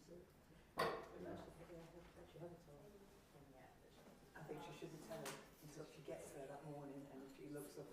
I think she shouldn't tell him until she gets there that morning, and if he looks up.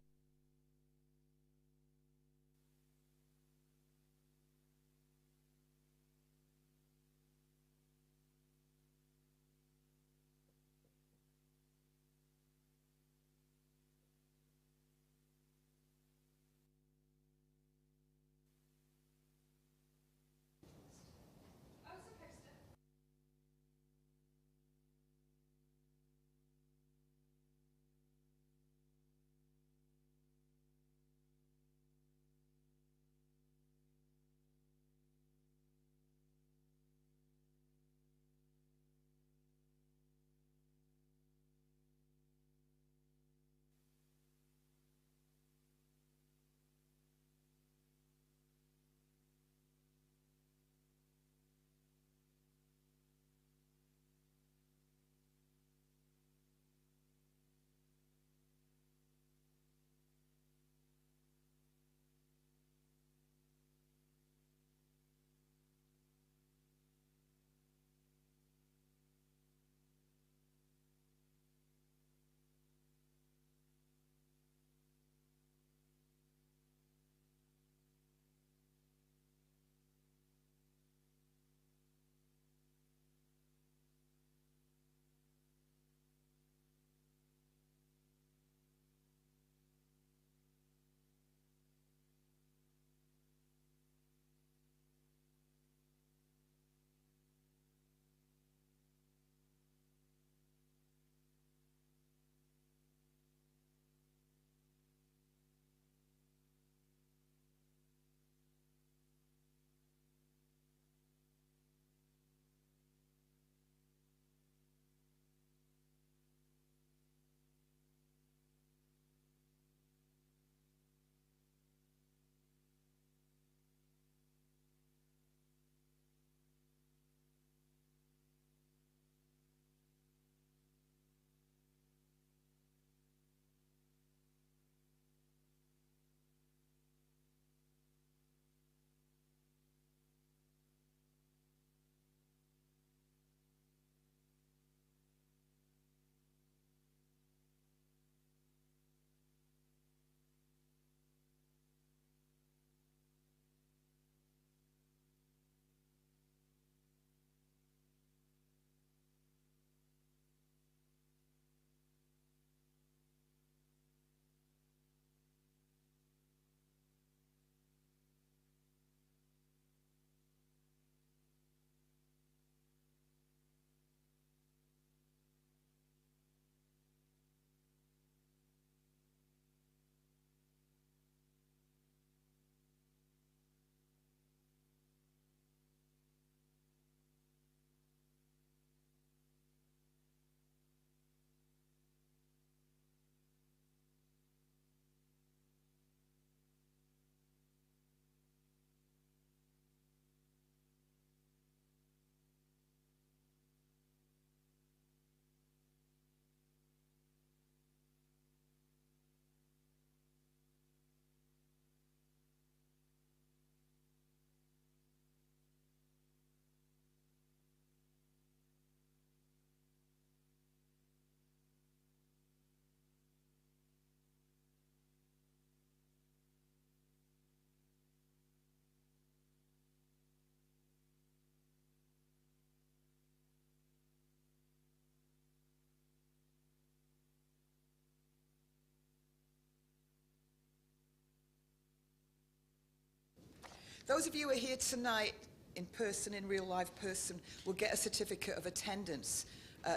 Those of you who are here tonight in person, in real life person, will get a certificate of attendance.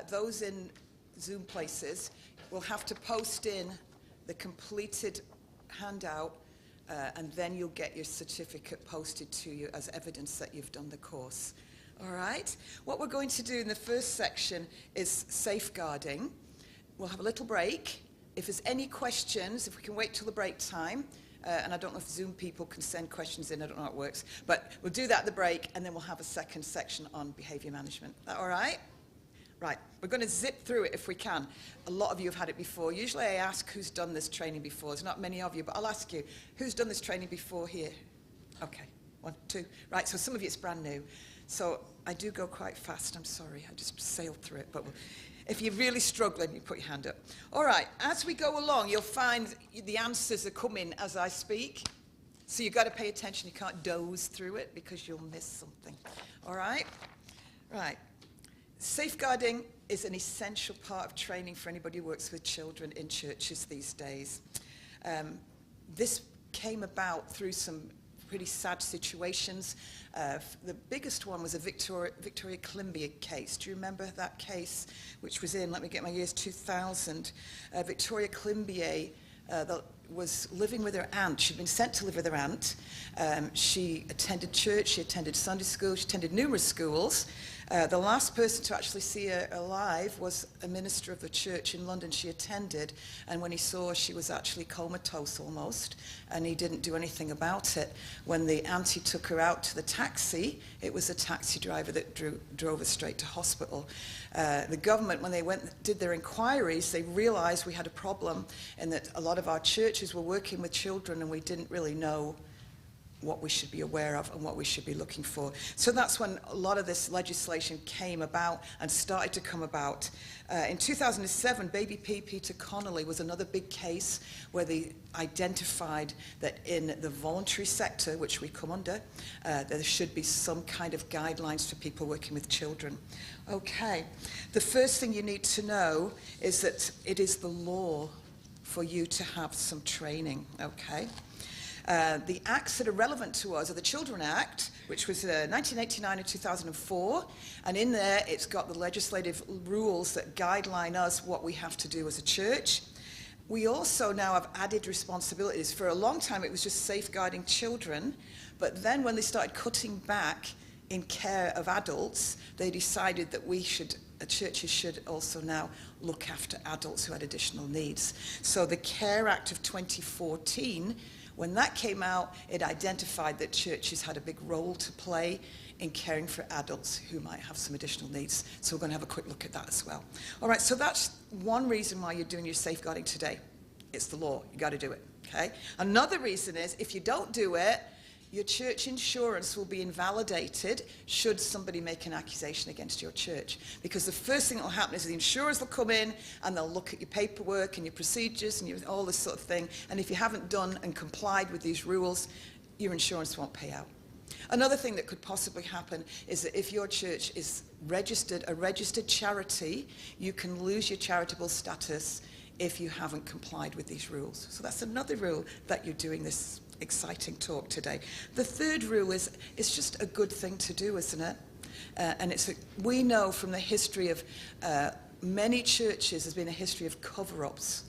Those in Zoom places will have to post in the completed handout, and then you'll get your certificate posted to you as evidence that you've done the course. All right? What we're going to do in the first section is safeguarding. We'll have a little break. If there's any questions, if we can wait till the break time, and I don't know if Zoom people can send questions in, I don't know how it works, but we'll do that at the break, and then we'll have a second section on behavior management. Is that all right? Right, we're going to zip through it if we can. A lot of you have had it before. Usually I ask who's done this training before. There's not many of you, but I'll ask you, who's done this training before here? Okay, 1, 2. Right, so some of you it's brand new. So I do go quite fast, I'm sorry. I just sailed through it. But if you're really struggling, you put your hand up. All right, as we go along, you'll find the answers are coming as I speak. So you've got to pay attention. You can't doze through it because you'll miss something. All right? Right. Safeguarding is an essential part of training for anybody who works with children in churches these days. This came about through some pretty sad situations. The biggest one was a Victoria Climbier case. Do you remember that case, which was in, let me get my years, 2000? Victoria Climbier was living with her aunt. She'd been sent to live with her aunt. She attended church, she attended Sunday school, she attended numerous schools. The last person to actually see her alive was a minister of the church in London she attended, and when he saw her, she was actually comatose almost, and he didn't do anything about it. When the auntie took her out to the taxi, it was a taxi driver that drove her straight to hospital. The government, when they did their inquiries, they realized we had a problem and that a lot of our churches were working with children and we didn't really know what we should be aware of and what we should be looking for. So that's when a lot of this legislation came about and started to come about. In 2007, Baby P. Peter Connolly was another big case where they identified that in the voluntary sector, which we come under, there should be some kind of guidelines for people working with children. Okay, the first thing you need to know is that it is the law for you to have some training, okay? The acts that are relevant to us are the Children Act, which was 1989 and 2004, and in there it's got the legislative rules that guideline us what we have to do as a church. We also now have added responsibilities. For a long time it was just safeguarding children, but then when they started cutting back in care of adults, they decided that churches should also now look after adults who had additional needs. So the Care Act of 2014, when that came out, it identified that churches had a big role to play in caring for adults who might have some additional needs. So we're going to have a quick look at that as well. All right, so that's one reason why you're doing your safeguarding today. It's the law. You got to do it, okay? Another reason is if you don't do it, your church insurance will be invalidated should somebody make an accusation against your church. Because the first thing that will happen is the insurers will come in and they'll look at your paperwork and your procedures and all this sort of thing. And if you haven't done and complied with these rules, your insurance won't pay out. Another thing that could possibly happen is that if your church is a registered charity, you can lose your charitable status if you haven't complied with these rules. So that's another rule that you're doing this exciting talk today. The third rule is it's just a good thing to do, isn't it? And we know from the history of many churches, there's been a history of cover-ups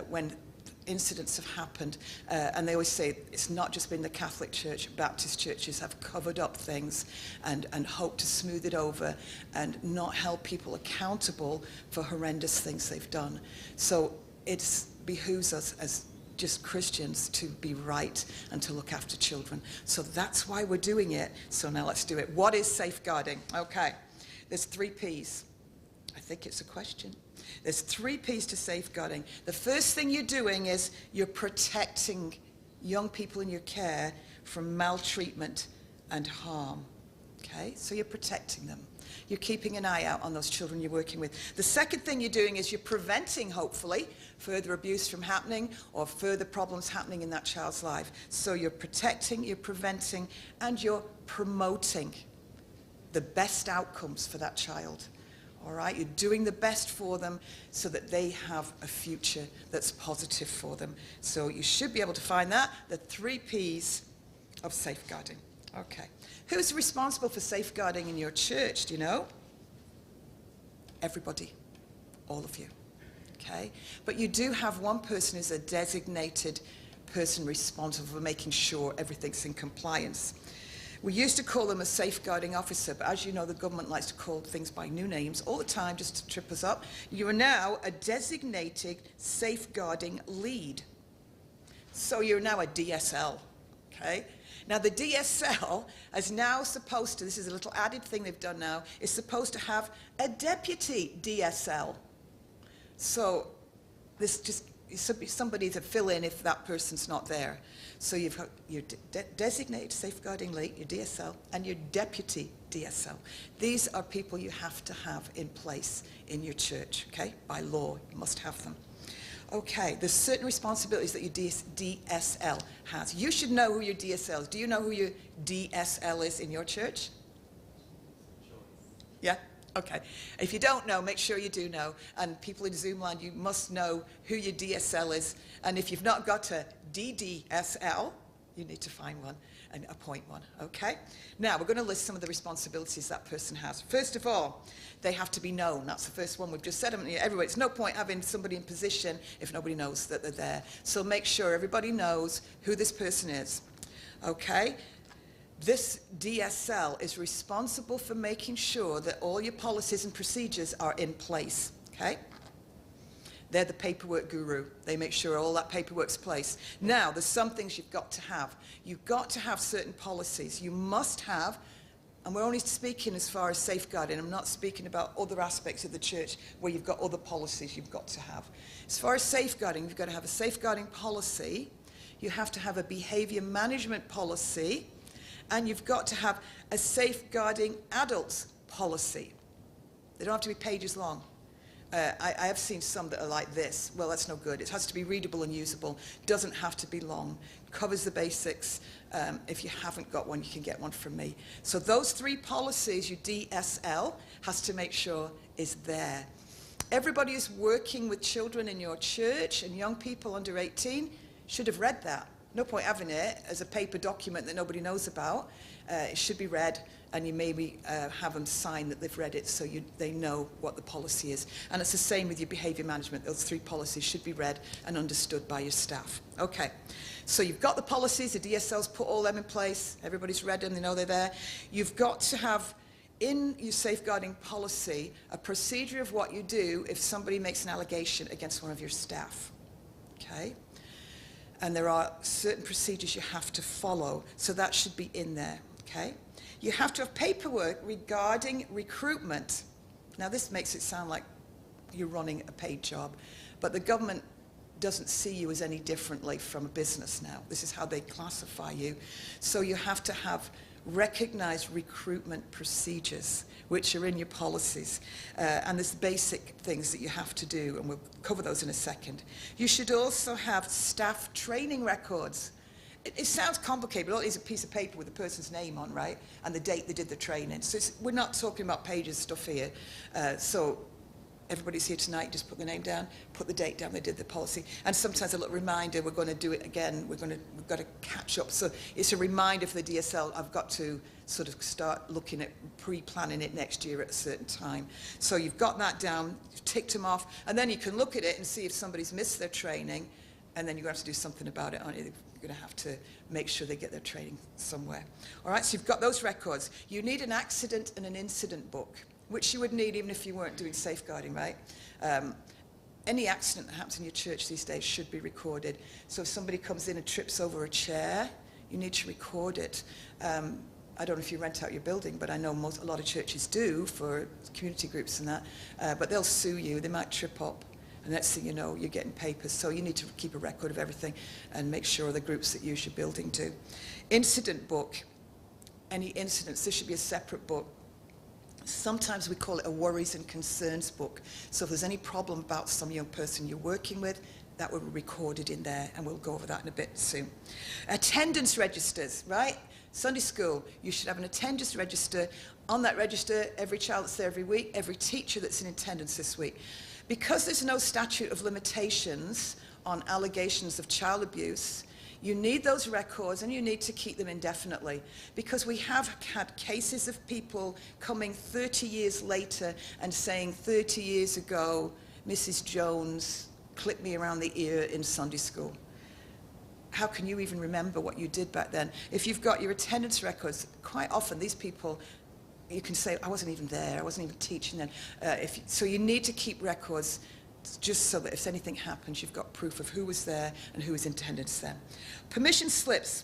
when incidents have happened, and they always say it's not just been the Catholic Church. Baptist churches have covered up things and hoped to smooth it over and not held people accountable for horrendous things they've done. So it behooves us as just Christians to be right and to look after children. So that's why we're doing it. So now let's do it. What is safeguarding? Okay, there's 3 P's. I think it's a question. There's 3 P's to safeguarding. The first thing you're doing is you're protecting young people in your care from maltreatment and harm. Okay, so you're protecting them. You're keeping an eye out on those children you're working with. The second thing you're doing is you're preventing, hopefully, further abuse from happening or further problems happening in that child's life. So you're protecting, you're preventing, and you're promoting the best outcomes for that child. All right, you're doing the best for them so that they have a future that's positive for them. So you should be able to find that, the 3 P's of safeguarding. Okay. Who's responsible for safeguarding in your church, do you know? Everybody. All of you. Okay? But you do have one person who's a designated person responsible for making sure everything's in compliance. We used to call them a safeguarding officer, but as you know, the government likes to call things by new names all the time just to trip us up. You are now a designated safeguarding lead. So you're now a DSL. Okay? Now the DSL is now supposed to, this is a little added thing they've done now, is supposed to have a deputy DSL. So this just somebody to fill in if that person's not there. So you've got your designated safeguarding lead, your DSL, and your deputy DSL. These are people you have to have in place in your church, okay? By law, you must have them. Okay, there's certain responsibilities that your DSL has. You should know who your DSL is. Do you know who your DSL is in your church? Sure. Yeah? Okay. If you don't know, make sure you do know. And people in Zoomland, you must know who your DSL is. And if you've not got a DDSL, you need to find one and appoint one, okay? Now, we're going to list some of the responsibilities that person has. First of all, they have to be known. That's the first one. We've just said them everywhere. It's no point having somebody in position if nobody knows that they're there. So make sure everybody knows who this person is, okay? This DSL is responsible for making sure that all your policies and procedures are in place, okay? They're the paperwork guru. They make sure all that paperwork's placed. Now, there's some things you've got to have. You've got to have certain policies. You must have, and we're only speaking as far as safeguarding. I'm not speaking about other aspects of the church where you've got other policies you've got to have. As far as safeguarding, you've got to have a safeguarding policy. You have to have a behavior management policy. And you've got to have a safeguarding adults policy. They don't have to be pages long. I have seen some that are like this. Well, that's no good. It has to be readable and usable. Doesn't have to be long. Covers the basics. If you haven't got one, you can get one from me. So those three policies, your DSL has to make sure is there. Everybody who's working with children in your church and young people under 18 should have read that. No point having it as a paper document that nobody knows about. It should be read, and you maybe have them sign that they've read it so they know what the policy is. And it's the same with your behaviour management. Those three policies should be read and understood by your staff. Okay, so you've got the policies, the DSL's put all them in place, everybody's read them, they know they're there. You've got to have in your safeguarding policy a procedure of what you do if somebody makes an allegation against one of your staff. Okay? And there are certain procedures you have to follow, so that should be in there, okay? You have to have paperwork regarding recruitment. Now, this makes it sound like you're running a paid job, but the government doesn't see you as any differently from a business now. This is how they classify you. So you have to have recognized recruitment procedures, which are in your policies. And there's basic things that you have to do, and we'll cover those in a second. You should also have staff training records. It sounds complicated, but all it is a piece of paper with the person's name on, right? And the date they did the training. So we're not talking about pages stuff here. So everybody's here tonight, just put the name down, put the date down, they did the policy. And sometimes a little reminder, we're going to do it again, we've got to catch up. So it's a reminder for the DSL, I've got to sort of start looking at pre-planning it next year at a certain time. So you've got that down, you've ticked them off, and then you can look at it and see if somebody's missed their training, and then you're going to have to do something about it, aren't you? You're going to have to make sure they get their training somewhere. All right, so you've got those records. You need an accident and an incident book, which you would need even if you weren't doing safeguarding, right? Any accident that happens in your church these days should be recorded. So if somebody comes in and trips over a chair, you need to record it. I don't know if you rent out your building, but I know a lot of churches do for community groups and that. But they'll sue you. They might trip up. And next thing you know, you're getting papers. So you need to keep a record of everything and make sure the groups that use your building do. Incident book. Any incidents, this should be a separate book. Sometimes we call it a worries and concerns book. So if there's any problem about some young person you're working with, that will be recorded in there, and we'll go over that in a bit soon. Attendance registers, right? Sunday school, you should have an attendance register. On that register, every child that's there every week, every teacher that's in attendance this week. Because there's no statute of limitations on allegations of child abuse, you need those records, and you need to keep them indefinitely, because we have had cases of people coming 30 years later and saying 30 years ago, Mrs. Jones clipped me around the ear in Sunday school. How can you even remember what you did back then? If you've got your attendance records, quite often these people, you can say, I wasn't even there, I wasn't even teaching then. So you need to keep records just so that if anything happens, you've got proof of who was there and who was in attendance then. Permission slips.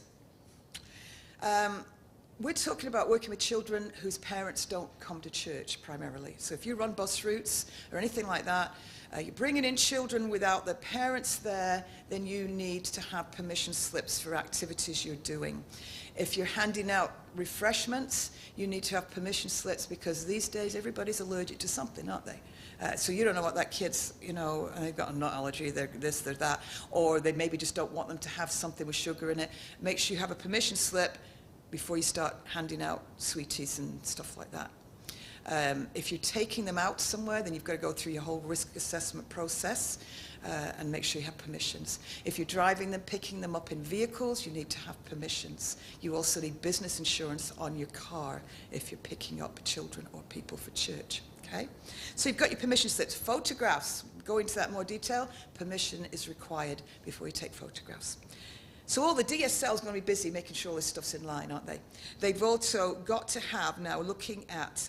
We're talking about working with children whose parents don't come to church primarily. So if you run bus routes or anything like that, You're bringing in children without the parents there, then you need to have permission slips for activities you're doing. If you're handing out refreshments, you need to have permission slips, because these days everybody's allergic to something, aren't they? So you don't know what that kid's, they've got a nut allergy, they're this, they're that, or they maybe just don't want them to have something with sugar in it. Make sure you have a permission slip before you start handing out sweeties and stuff like that. If you're taking them out somewhere, then you've got to go through your whole risk assessment process and make sure you have permissions. If you're driving them, picking them up in vehicles, you need to have permissions. You also need business insurance on your car if you're picking up children or people for church. Okay? So you've got your permission slips. Photographs, go into that in more detail. Permission is required before you take photographs. So all the DSL's going to be busy making sure all this stuff's in line, aren't they? They've also got to have, now looking at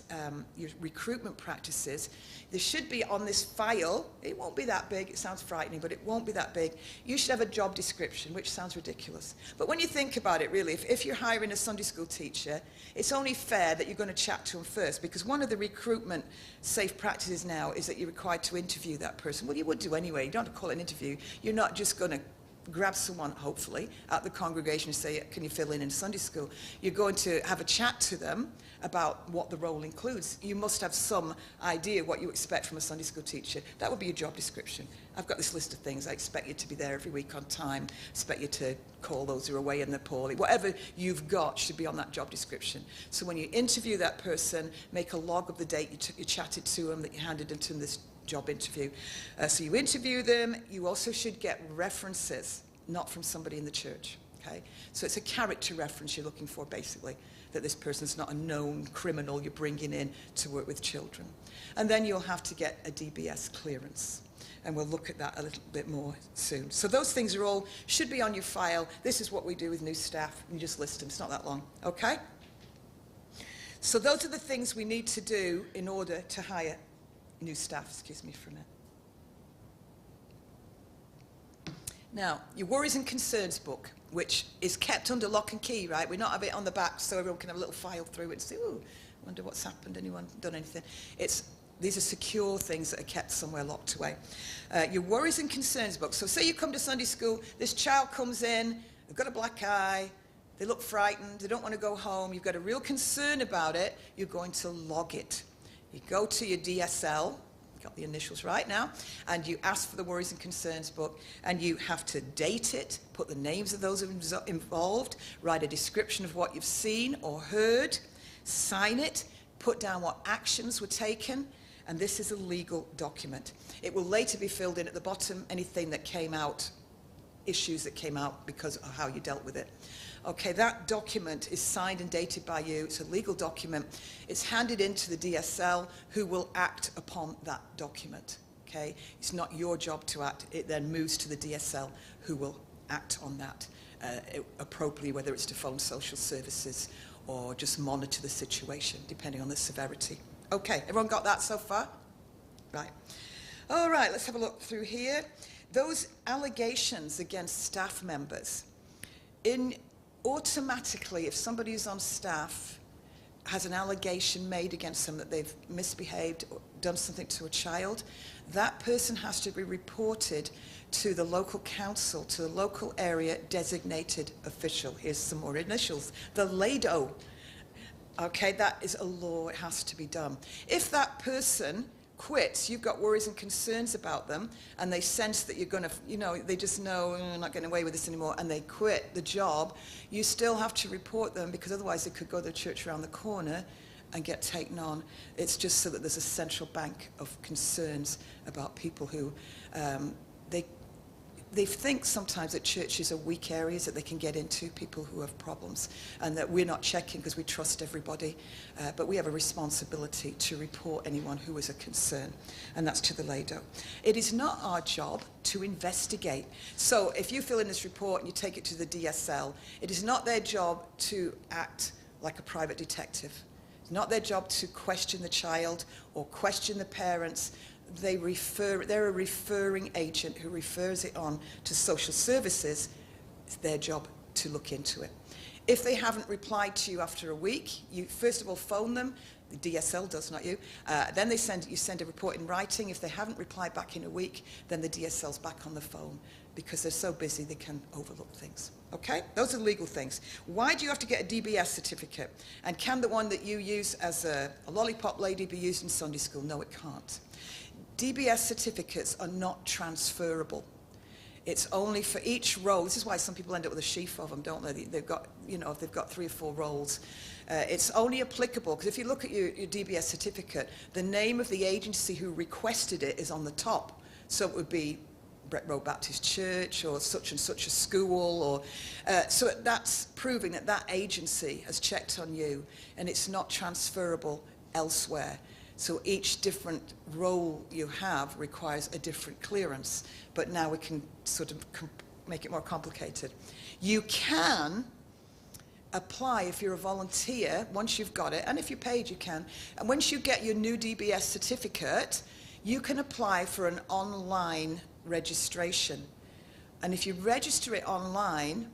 your recruitment practices, there should be on this file, it won't be that big, it sounds frightening, but it won't be that big. You should have a job description, which sounds ridiculous. But when you think about it, really, if you're hiring a Sunday school teacher, it's only fair that you're going to chat to them first, because one of the recruitment safe practices now is that you're required to interview that person. Well, you would do anyway. You don't have to call it an interview. You're not just going to grab someone, hopefully, at the congregation and say, can you fill in Sunday school? You're going to have a chat to them about what the role includes. You must have some idea what you expect from a Sunday school teacher. That would be your job description. I've got this list of things. I expect you to be there every week on time. I expect you to call those who are away and they're poorly. Whatever you've got should be on that job description. So when you interview that person, make a log of the date you chatted to them, that you handed into this job interview. So you interview them. You also should get references, not from somebody in the church. Okay? So it's a character reference you're looking for, basically, that this person's not a known criminal you're bringing in to work with children. And then you'll have to get a DBS clearance. And we'll look at that a little bit more soon. So those things are all, should be on your file. This is what we do with new staff. You just list them. It's not that long. Okay? So those are the things we need to do in order to hire new staff. Excuse me for a minute. Now, your worries and concerns book, which is kept under lock and key, right? We not have it on the back so everyone can have a little file through it and say, ooh, wonder what's happened, anyone done anything? These are secure things that are kept somewhere locked away. Your worries and concerns book. So say you come to Sunday school, this child comes in, they've got a black eye, they look frightened, they don't want to go home, you've got a real concern about it, you're going to log it. You go to your DSL, got the initials right now, and you ask for the worries and concerns book, and you have to date it, put the names of those involved, write a description of what you've seen or heard, sign it, put down what actions were taken, and this is a legal document. It will later be filled in at the bottom, anything that came out, issues that came out because of how you dealt with it. Okay, that document is signed and dated by you. It's a legal document. It's handed into the DSL, who will act upon that document. Okay, it's not your job to act. It then moves to the DSL, who will act on that appropriately, whether it's to phone social services or just monitor the situation, depending on the severity. Okay, everyone got that so far? Right. All right, let's have a look through here. Those allegations against staff members, automatically, if somebody who's on staff has an allegation made against them that they've misbehaved or done something to a child, that person has to be reported to the local council, to the local area designated official. Here's some more initials. The LADO. Okay, that is a law. It has to be done. If that person quits, you've got worries and concerns about them, and they sense that you're going to, they just know, I'm not getting away with this anymore, and they quit the job, you still have to report them, because otherwise they could go to the church around the corner and get taken on. It's just so that there's a central bank of concerns about people who, they think sometimes that churches are weak areas that they can get into, people who have problems, and that we're not checking because we trust everybody. But we have a responsibility to report anyone who is a concern, and that's to the LADO. It is not our job to investigate. So if you fill in this report and you take it to the DSL, it is not their job to act like a private detective. It's not their job to question the child or question the parents. They're a referring agent who refers it on to social services. It's their job to look into it. If they haven't replied to you after a week, you first of all phone them, The DSL does, not you. Then you send a report in writing. If they haven't replied back in a week, then the DSL's back on the phone because they're so busy they can overlook things. Okay? Those are legal things. Why do you have to get a DBS certificate? And can the one that you use as a lollipop lady be used in Sunday school? No, it can't. DBS certificates are not transferable. It's only for each role. This is why some people end up with a sheaf of them, don't they? They've got, if they've got 3 or 4 roles. It's only applicable, because if you look at your DBS certificate, the name of the agency who requested it is on the top. So it would be Breck Road Baptist Church or such and such a school. Or so that's proving that that agency has checked on you, and it's not transferable elsewhere. So each different role you have requires a different clearance. But now we can sort of make it more complicated. You can apply if you're a volunteer once you've got it, and if you're paid you can. And once you get your new DBS certificate, you can apply for an online registration. And if you register it online,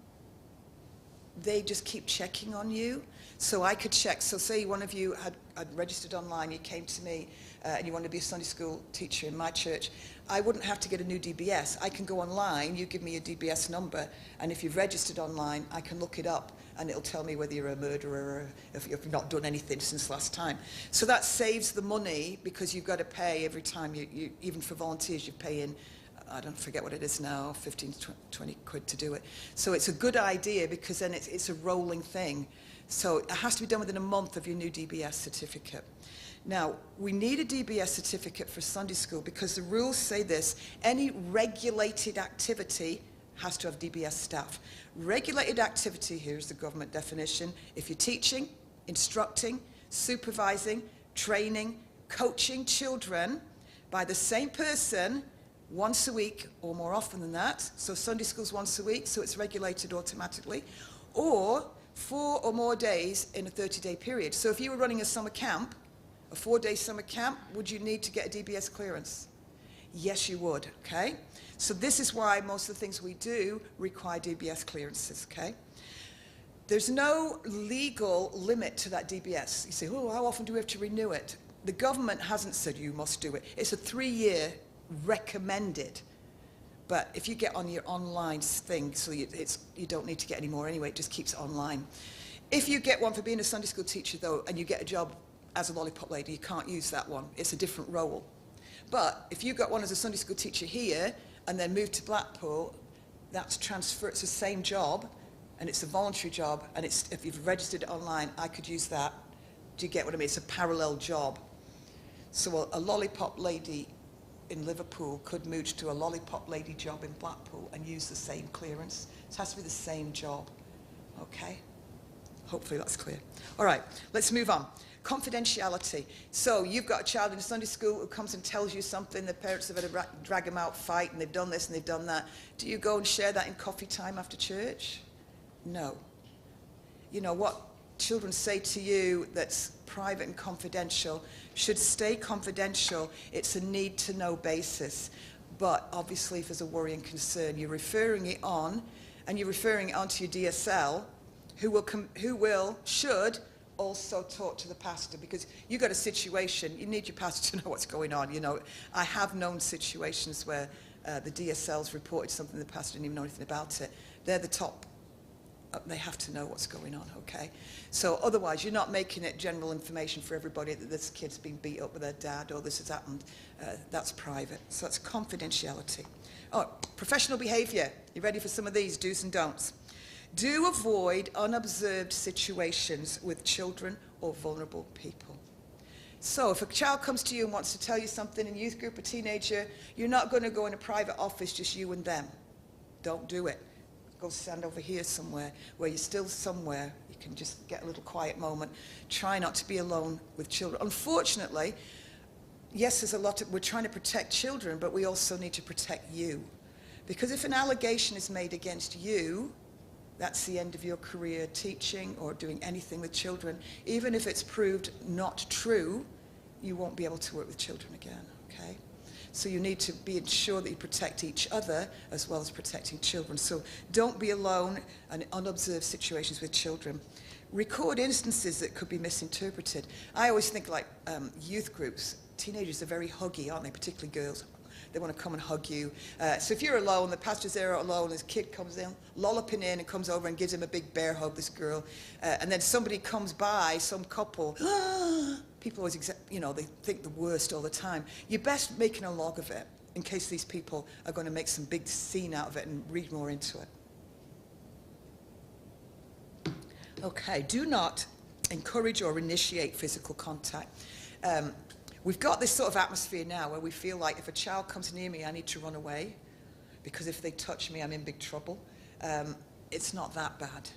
they just keep checking on you. So I could check, so say one of you had registered online, you came to me and you wanted to be a Sunday school teacher in my church, I wouldn't have to get a new DBS. I can go online, you give me your DBS number, and if you've registered online, I can look it up and it'll tell me whether you're a murderer or if you've not done anything since last time. So that saves the money because you've got to pay every time, you even for volunteers, you pay in, I don't forget what it is now, 15 to 20 quid to do it. So it's a good idea because then it's a rolling thing. So it has to be done within a month of your new DBS certificate. Now, we need a DBS certificate for Sunday school because the rules say this: any regulated activity has to have DBS staff. Regulated activity, here's the government definition: if you're teaching, instructing, supervising, training, coaching children by the same person once a week or more often than that, so Sunday school's once a week, so it's regulated automatically, or 4 or more days in a 30-day period. So if you were running a summer camp, a 4-day summer camp, would you need to get a DBS clearance? Yes, you would, okay? So this is why most of the things we do require DBS clearances, okay? There's no legal limit to that DBS. You say, oh, how often do we have to renew it? The government hasn't said you must do it. It's a 3-year recommended. But if you get on your online thing, so you don't need to get any more anyway, it just keeps it online. If you get one for being a Sunday school teacher, though, and you get a job as a lollipop lady, you can't use that one. It's a different role. But if you got one as a Sunday school teacher here and then moved to Blackpool, that's transfer. It's the same job, and it's a voluntary job, and if you've registered it online, I could use that. Do you get what I mean? It's a parallel job. So a lollipop lady in Liverpool could move to a lollipop lady job in Blackpool and use the same clearance. It has to be the same job. Okay? Hopefully that's clear. All right, let's move on. Confidentiality. So you've got a child in a Sunday school who comes and tells you something, the parents have had to drag them out, fight, and they've done this and they've done that. Do you go and share that in coffee time after church? No. You know, what children say to you that's private and confidential should stay confidential. It's a need-to-know basis. But obviously, if there's a worry and concern, you're referring it on, and you're referring it on to your DSL, who should also talk to the pastor, because you've got a situation, you need your pastor to know what's going on. You know, I have known situations where the DSL's reported something, the pastor didn't even know anything about it. They're the top. They have to know what's going on, okay? So otherwise, you're not making it general information for everybody that this kid's been beat up with their dad or this has happened. That's private. So that's confidentiality. Oh, professional behaviour. You ready for some of these do's and don'ts? Do avoid unobserved situations with children or vulnerable people. So if a child comes to you and wants to tell you something in youth group, a teenager, you're not going to go in a private office, just you and them. Don't do it. Go stand over here somewhere where you're still somewhere. You can just get a little quiet moment. Try not to be alone with children. Unfortunately, yes, there's a lot we're trying to protect children, but we also need to protect you. Because if an allegation is made against you, that's the end of your career teaching or doing anything with children. Even if it's proved not true, you won't be able to work with children again, okay? So you need to be sure that you protect each other as well as protecting children. So don't be alone in unobserved situations with children. record instances that could be misinterpreted. I always think like youth groups, teenagers are very huggy, aren't they? Particularly girls. They want to come and hug you. So if you're alone, the pastor's there alone, this kid comes in, lolloping in and comes over and gives him a big bear hug, this girl. And then somebody comes by, some couple, people always, they think the worst all the time. You're best making a log of it in case these people are going to make some big scene out of it and read more into it. Okay, do not encourage or initiate physical contact. We've got this sort of atmosphere now where we feel like if a child comes near me, I need to run away because if they touch me, I'm in big trouble. It's not that bad.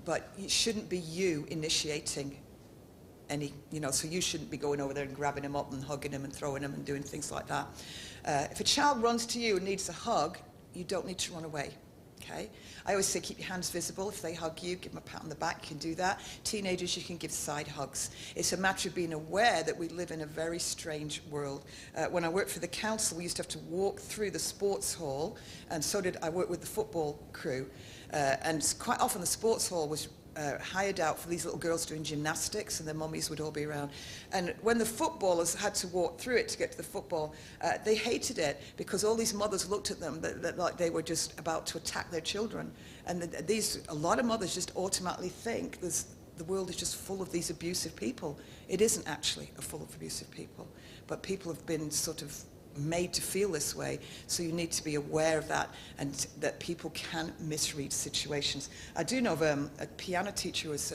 But it shouldn't be you initiating any, so you shouldn't be going over there and grabbing him up and hugging him and throwing him and doing things like that. If a child runs to you and needs a hug, you don't need to run away. Okay? I always say keep your hands visible. If they hug you, give them a pat on the back. You can do that. Teenagers, you can give side hugs. It's a matter of being aware that we live in a very strange world. When I worked for the council, we used to have to walk through the sports hall, and so did I work with the football crew. And quite often the sports hall was hired out for these little girls doing gymnastics, and their mummies would all be around. And when the footballers had to walk through it to get to the football, they hated it because all these mothers looked at them like they were just about to attack their children. And a lot of mothers just automatically think the world is just full of these abusive people. It isn't actually full of abusive people, but people have been sort of made to feel this way, so you need to be aware of that and that people can misread situations. I do know of a piano teacher who was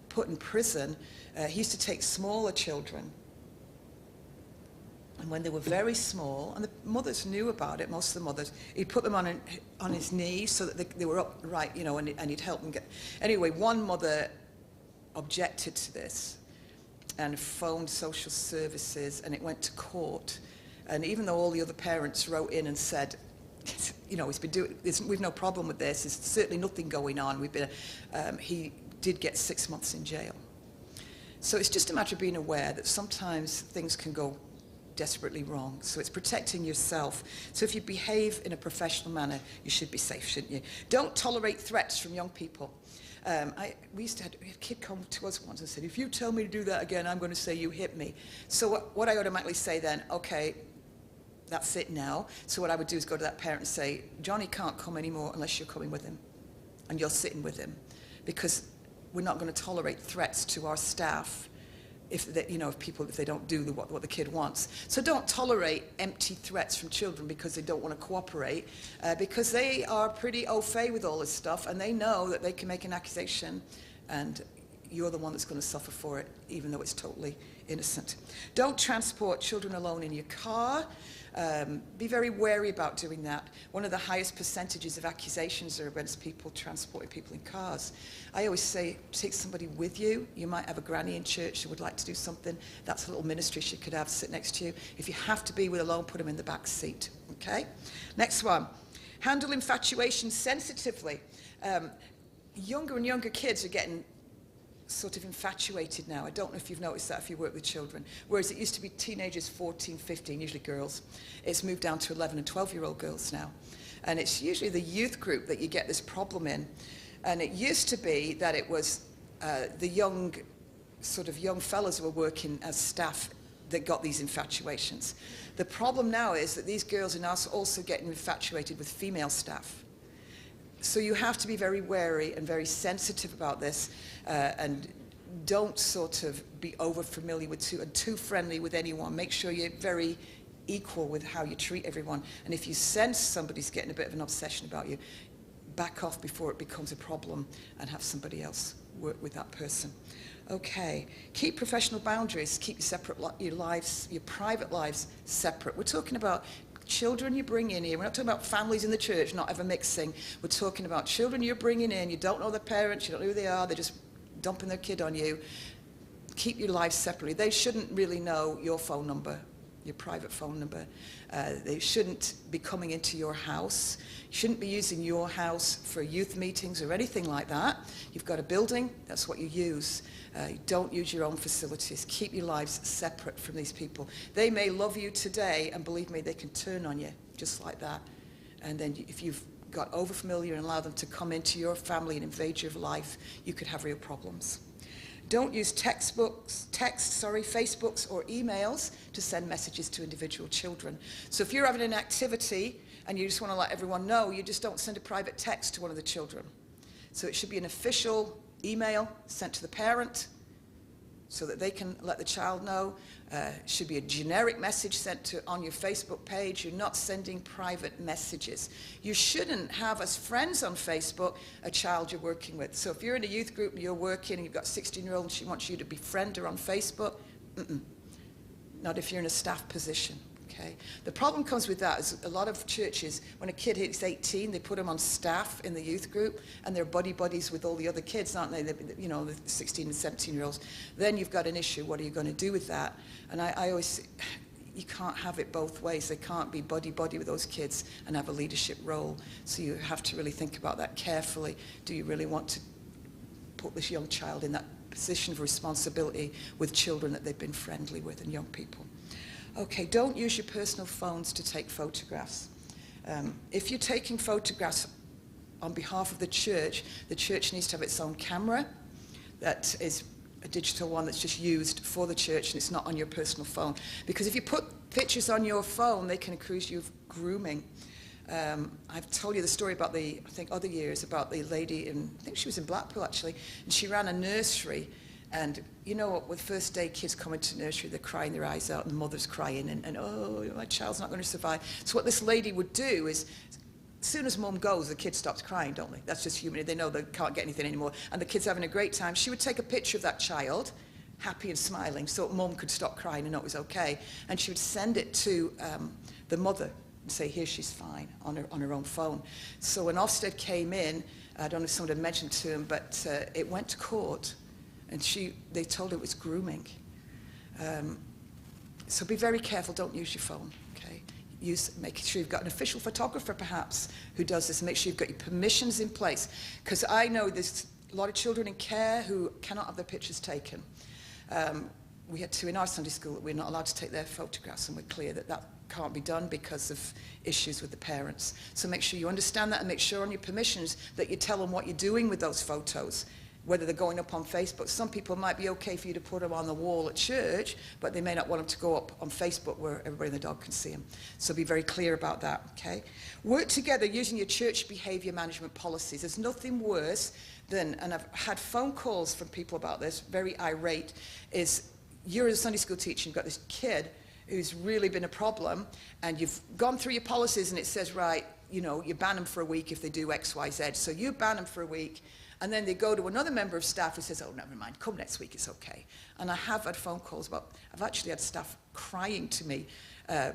put in prison. He used to take smaller children, and when they were very small, and the mothers knew about it, most of the mothers, he'd put them on his knees so that they were upright, and he'd help them get. Anyway, one mother objected to this and phoned social services, and it went to court. And even though all the other parents wrote in and said, he's been doing this, we've no problem with this, there's certainly nothing going on, he did get 6 months in jail. So it's just a matter of being aware that sometimes things can go desperately wrong. So it's protecting yourself. So if you behave in a professional manner, you should be safe, shouldn't you? Don't tolerate threats from young people. We had a kid come to us once and said, if you tell me to do that again, I'm going to say you hit me. So what I automatically say then, okay, that's it now. So what I would do is go to that parent and say, Johnny can't come anymore unless you're coming with him and you're sitting with him, because we're not going to tolerate threats to our staff if they don't do what the kid wants. So don't tolerate empty threats from children because they don't want to cooperate, because they are pretty au fait with all this stuff, and they know that they can make an accusation and you're the one that's going to suffer for it, even though it's totally innocent. Don't transport children alone in your car. Be very wary about doing that. One of the highest percentages of accusations are against people transporting people in cars. I always say, take somebody with you. You might have a granny in church who would like to do something. That's a little ministry she could have sit next to you. If you have to be with alone, put them in the back seat. Okay? Next one. Handle infatuation sensitively. Younger and younger kids are getting sort of infatuated now. I don't know if you've noticed that if you work with children. Whereas it used to be teenagers, 14, 15, usually girls. It's moved down to 11 and 12-year-old girls now. And it's usually the youth group that you get this problem in. And it used to be that it was the young fellas who were working as staff that got these infatuations. The problem now is that these girls are now also getting infatuated with female staff. So you have to be very wary and very sensitive about this, and don't sort of be over familiar with too friendly with anyone. Make sure you're very equal with how you treat everyone. And if you sense somebody's getting a bit of an obsession about you, back off before it becomes a problem and have somebody else work with that person. Okay, keep professional boundaries. Keep your private lives separate. We're talking about children you bring in here. We're not talking about families in the church not ever mixing. We're talking about children you're bringing in. You don't know their parents, you don't know who they are, they're just dumping their kid on you. Keep your lives separately. They shouldn't really know your phone number, your private phone number. They shouldn't be coming into your house. You shouldn't be using your house for youth meetings or anything like that. You've got a building, that's what you use. Don't use your own facilities. Keep your lives separate from these people. They may love you today, and believe me, they can turn on you just like that. And then if you've got over-familiar and allow them to come into your family and invade your life, you could have real problems. Don't use Facebooks or emails to send messages to individual children. So if you're having an activity and you just want to let everyone know, you just don't send a private text to one of the children. So it should be an official email sent to the parent so that they can let the child know. It should be a generic message sent on your Facebook page. You're not sending private messages. You shouldn't have as friends on Facebook a child you're working with. So if you're in a youth group and you're working and you've got a 16-year-old and she wants you to befriend her on Facebook, not if you're in a staff position. Okay. The problem comes with that is a lot of churches, when a kid hits 18, they put them on staff in the youth group, and they're buddies with all the other kids, aren't they? You know, the 16 and 17-year-olds. Then you've got an issue. What are you going to do with that? And I always, you can't have it both ways. They can't be buddy with those kids and have a leadership role. So you have to really think about that carefully. Do you really want to put this young child in that position of responsibility with children that they've been friendly with and young people? Okay, don't use your personal phones to take photographs. If you're taking photographs on behalf of the church needs to have its own camera that is a digital one that's just used for the church, and it's not on your personal phone. Because if you put pictures on your phone, they can accuse you of grooming. I've told you the story about other years, about the lady I think she was in Blackpool actually, and she ran a nursery. And you know what, with first day kids come into nursery, they're crying their eyes out, and the mother's crying, and oh, my child's not going to survive. So what this lady would do is, as soon as mum goes, the kid stops crying, don't they? That's just human. They know they can't get anything anymore. And the kid's having a great time. She would take a picture of that child, happy and smiling, so mum could stop crying and know it was okay. And she would send it to the mother and say, here, she's fine, on her own phone. So when Ofsted came in, I don't know if someone had mentioned to him, but it went to court. And they told her it was grooming. So be very careful, don't use your phone, okay? Make sure you've got an official photographer perhaps who does this. Make sure you've got your permissions in place. Because I know there's a lot of children in care who cannot have their pictures taken. We had two in our Sunday school that we're not allowed to take their photographs, and we're clear that that can't be done because of issues with the parents. So make sure you understand that, and make sure on your permissions that you tell them what you're doing with those photos, whether they're going up on Facebook. Some people might be okay for you to put them on the wall at church, but they may not want them to go up on Facebook where everybody and the dog can see them. So be very clear about that, okay? Work together using your church behavior management policies. There's nothing worse than, and I've had phone calls from people about this, very irate, is you're a Sunday school teacher, you've got this kid who's really been a problem, and you've gone through your policies and it says, right, you know, you ban them for a week if they do X, Y, Z. So you ban them for a week, and then they go to another member of staff who says, oh, never mind, come next week, it's okay. And I have had phone calls I've actually had staff crying to me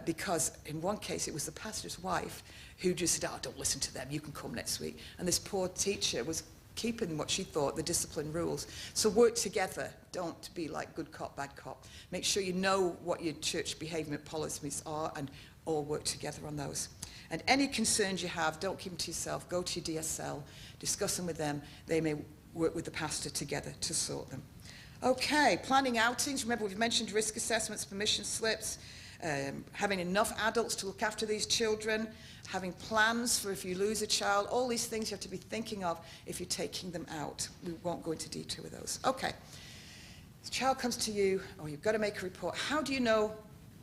because in one case it was the pastor's wife who just said, oh, don't listen to them, you can come next week. And this poor teacher was keeping what she thought the discipline rules. So work together, don't be like good cop, bad cop. Make sure you know what your church behaviour policies are and all work together on those. And any concerns you have, don't keep them to yourself. Go to your DSL, discuss them with them. They may work with the pastor together to sort them. Okay, planning outings. Remember, we've mentioned risk assessments, permission slips, having enough adults to look after these children, having plans for if you lose a child. All these things you have to be thinking of if you're taking them out. We won't go into detail with those. Okay, the child comes to you, or you've got to make a report. How do you know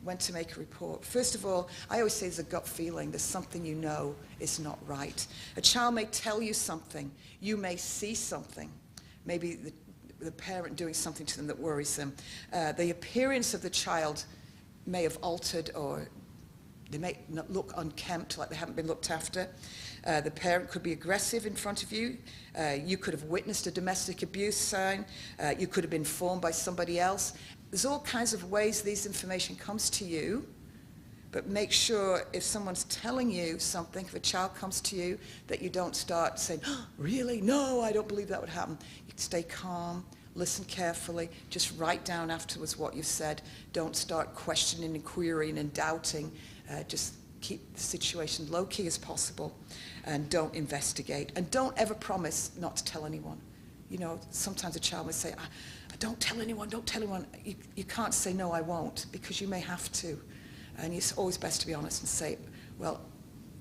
when to make a report? First of all, I always say there's a gut feeling. There's something you know is not right. A child may tell you something. You may see something. Maybe the parent doing something to them that worries them. The appearance of the child may have altered, or they may not look unkempt, like they haven't been looked after. The parent could be aggressive in front of you. You could have witnessed a domestic abuse sign. You could have been informed by somebody else. There's all kinds of ways this information comes to you, but make sure if someone's telling you something, if a child comes to you, that you don't start saying, oh, really? No, I don't believe that would happen. You can stay calm, listen carefully, just write down afterwards what you've said. Don't start questioning and querying and doubting. Just keep the situation low-key as possible, and don't investigate. And don't ever promise not to tell anyone. You know, sometimes a child may say, don't tell anyone, don't tell anyone. You can't say, no, I won't, because you may have to. And it's always best to be honest and say, well,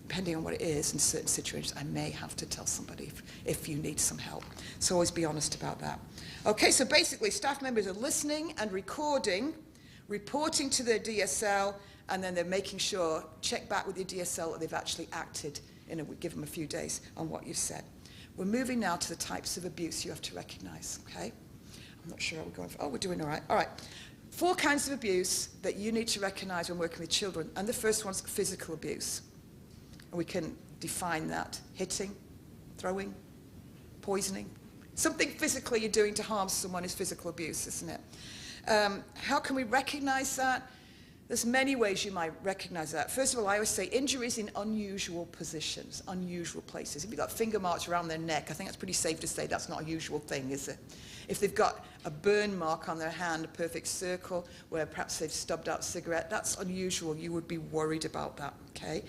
depending on what it is, in certain situations, I may have to tell somebody if you need some help. So always be honest about that. Okay, so basically staff members are listening and recording, reporting to their DSL, and then they're making sure, check back with your DSL that they've actually acted, give them a few days on what you've said. We're moving now to the types of abuse you have to recognize, okay? I'm not sure how we're going for, we're doing all right. All right, 4 kinds of abuse that you need to recognize when working with children, and the first one's physical abuse. And we can define that: hitting, throwing, poisoning. Something physically you're doing to harm someone is physical abuse, isn't it? How can we recognize that? There's many ways you might recognize that. First of all, I always say injuries in unusual positions, unusual places. If you've got finger marks around their neck, I think that's pretty safe to say that's not a usual thing, is it? If they've got a burn mark on their hand, a perfect circle, where perhaps they've stubbed out a cigarette, that's unusual. You would be worried about that, okay?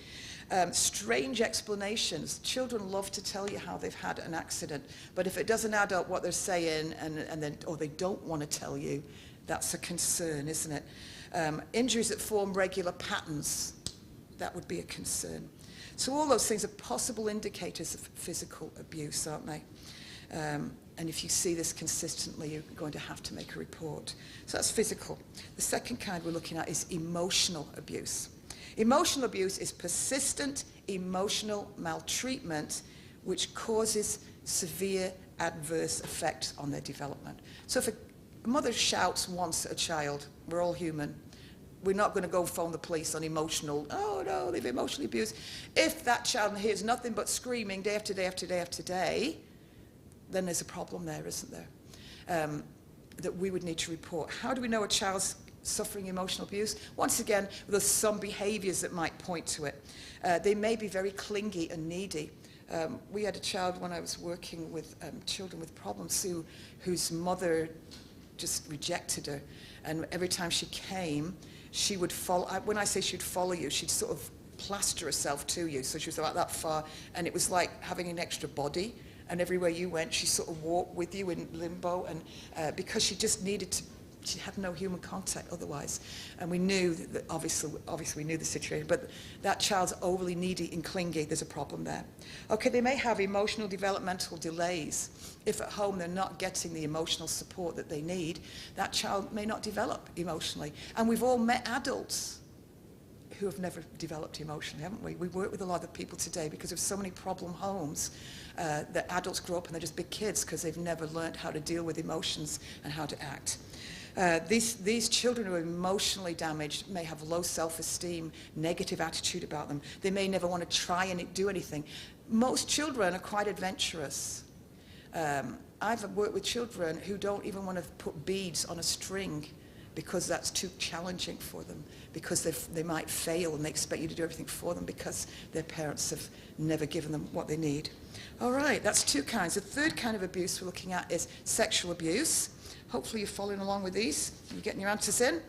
Strange explanations. Children love to tell you how they've had an accident, but if it doesn't add up what they're saying, or they don't want to tell you, that's a concern, isn't it? Injuries that form regular patterns, that would be a concern. So all those things are possible indicators of physical abuse, aren't they? And if you see this consistently, you're going to have to make a report. So that's physical. The second kind we're looking at is emotional abuse. Emotional abuse is persistent emotional maltreatment which causes severe adverse effects on their development. So if a mother shouts once at a child, we're all human, we're not going to go phone the police on emotional, oh no, they've emotionally abused. If that child hears nothing but screaming day after day after day after day, then there's a problem there, isn't there? That we would need to report. How do we know a child's suffering emotional abuse? Once again, there's some behaviors that might point to it. They may be very clingy and needy. We had a child when I was working with children with problems whose mother just rejected her, and every time she came, she would follow. When I say she'd follow you, she'd sort of plaster herself to you, so she was about that far, and it was like having an extra body, and everywhere you went she sort of walked with you in limbo, and because she just needed to, she had no human contact otherwise. And we knew that obviously we knew the situation, but that child's overly needy and clingy, there's a problem there. Okay, they may have emotional developmental delays. If at home they're not getting the emotional support that they need, that child may not develop emotionally. And we've all met adults who have never developed emotionally, haven't we? We work with a lot of people today because of so many problem homes that adults grow up and they're just big kids because they've never learned how to deal with emotions and how to act. These children who are emotionally damaged may have low self-esteem, negative attitude about them. They may never want to try and do anything. Most children are quite adventurous. I've worked with children who don't even want to put beads on a string because that's too challenging for them, because they might fail and they expect you to do everything for them because their parents have never given them what they need. All right, that's 2 kinds. The third kind of abuse we're looking at is sexual abuse. Hopefully you're following along with these. You're getting your answers in.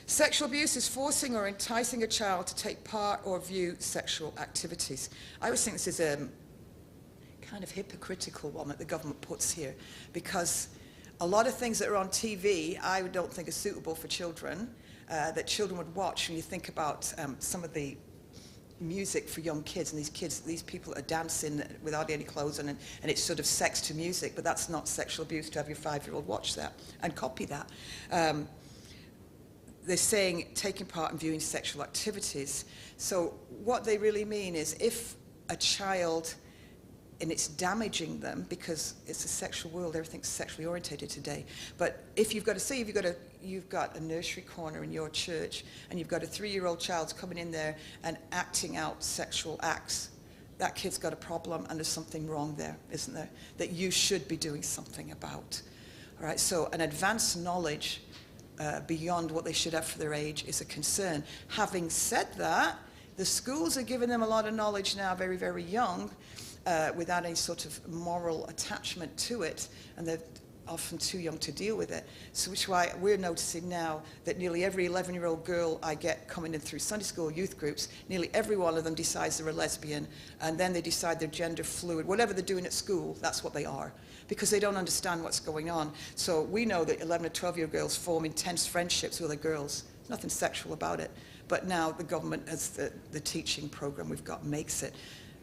Sexual abuse is forcing or enticing a child to take part or view sexual activities. I always think this is a kind of hypocritical one that the government puts here, because a lot of things that are on TV I don't think are suitable for children, that children would watch. When you think about some of the music for young kids, and these people are dancing with hardly any clothes on, and it's sort of sex to music, but that's not sexual abuse to have your 5-year-old watch that and copy that. They're saying taking part in viewing sexual activities. So what they really mean is if a child, and it's damaging them because it's a sexual world, everything's sexually orientated today. But if you've got to say, you've got a nursery corner in your church and you've got a 3-year-old child coming in there and acting out sexual acts, that kid's got a problem and there's something wrong there, isn't there? That you should be doing something about. All right, so an advanced knowledge beyond what they should have for their age is a concern. Having said that, the schools are giving them a lot of knowledge now, very, very young, without any sort of moral attachment to it, and they're often too young to deal with it. So which is why we're noticing now that nearly every 11-year-old girl I get coming in through Sunday school youth groups, nearly every one of them decides they're a lesbian, and then they decide they're gender fluid. Whatever they're doing at school, that's what they are, because they don't understand what's going on. So we know that 11 or 12-year-old girls form intense friendships with other girls. There's nothing sexual about it. But now the government, as the teaching program we've got makes it,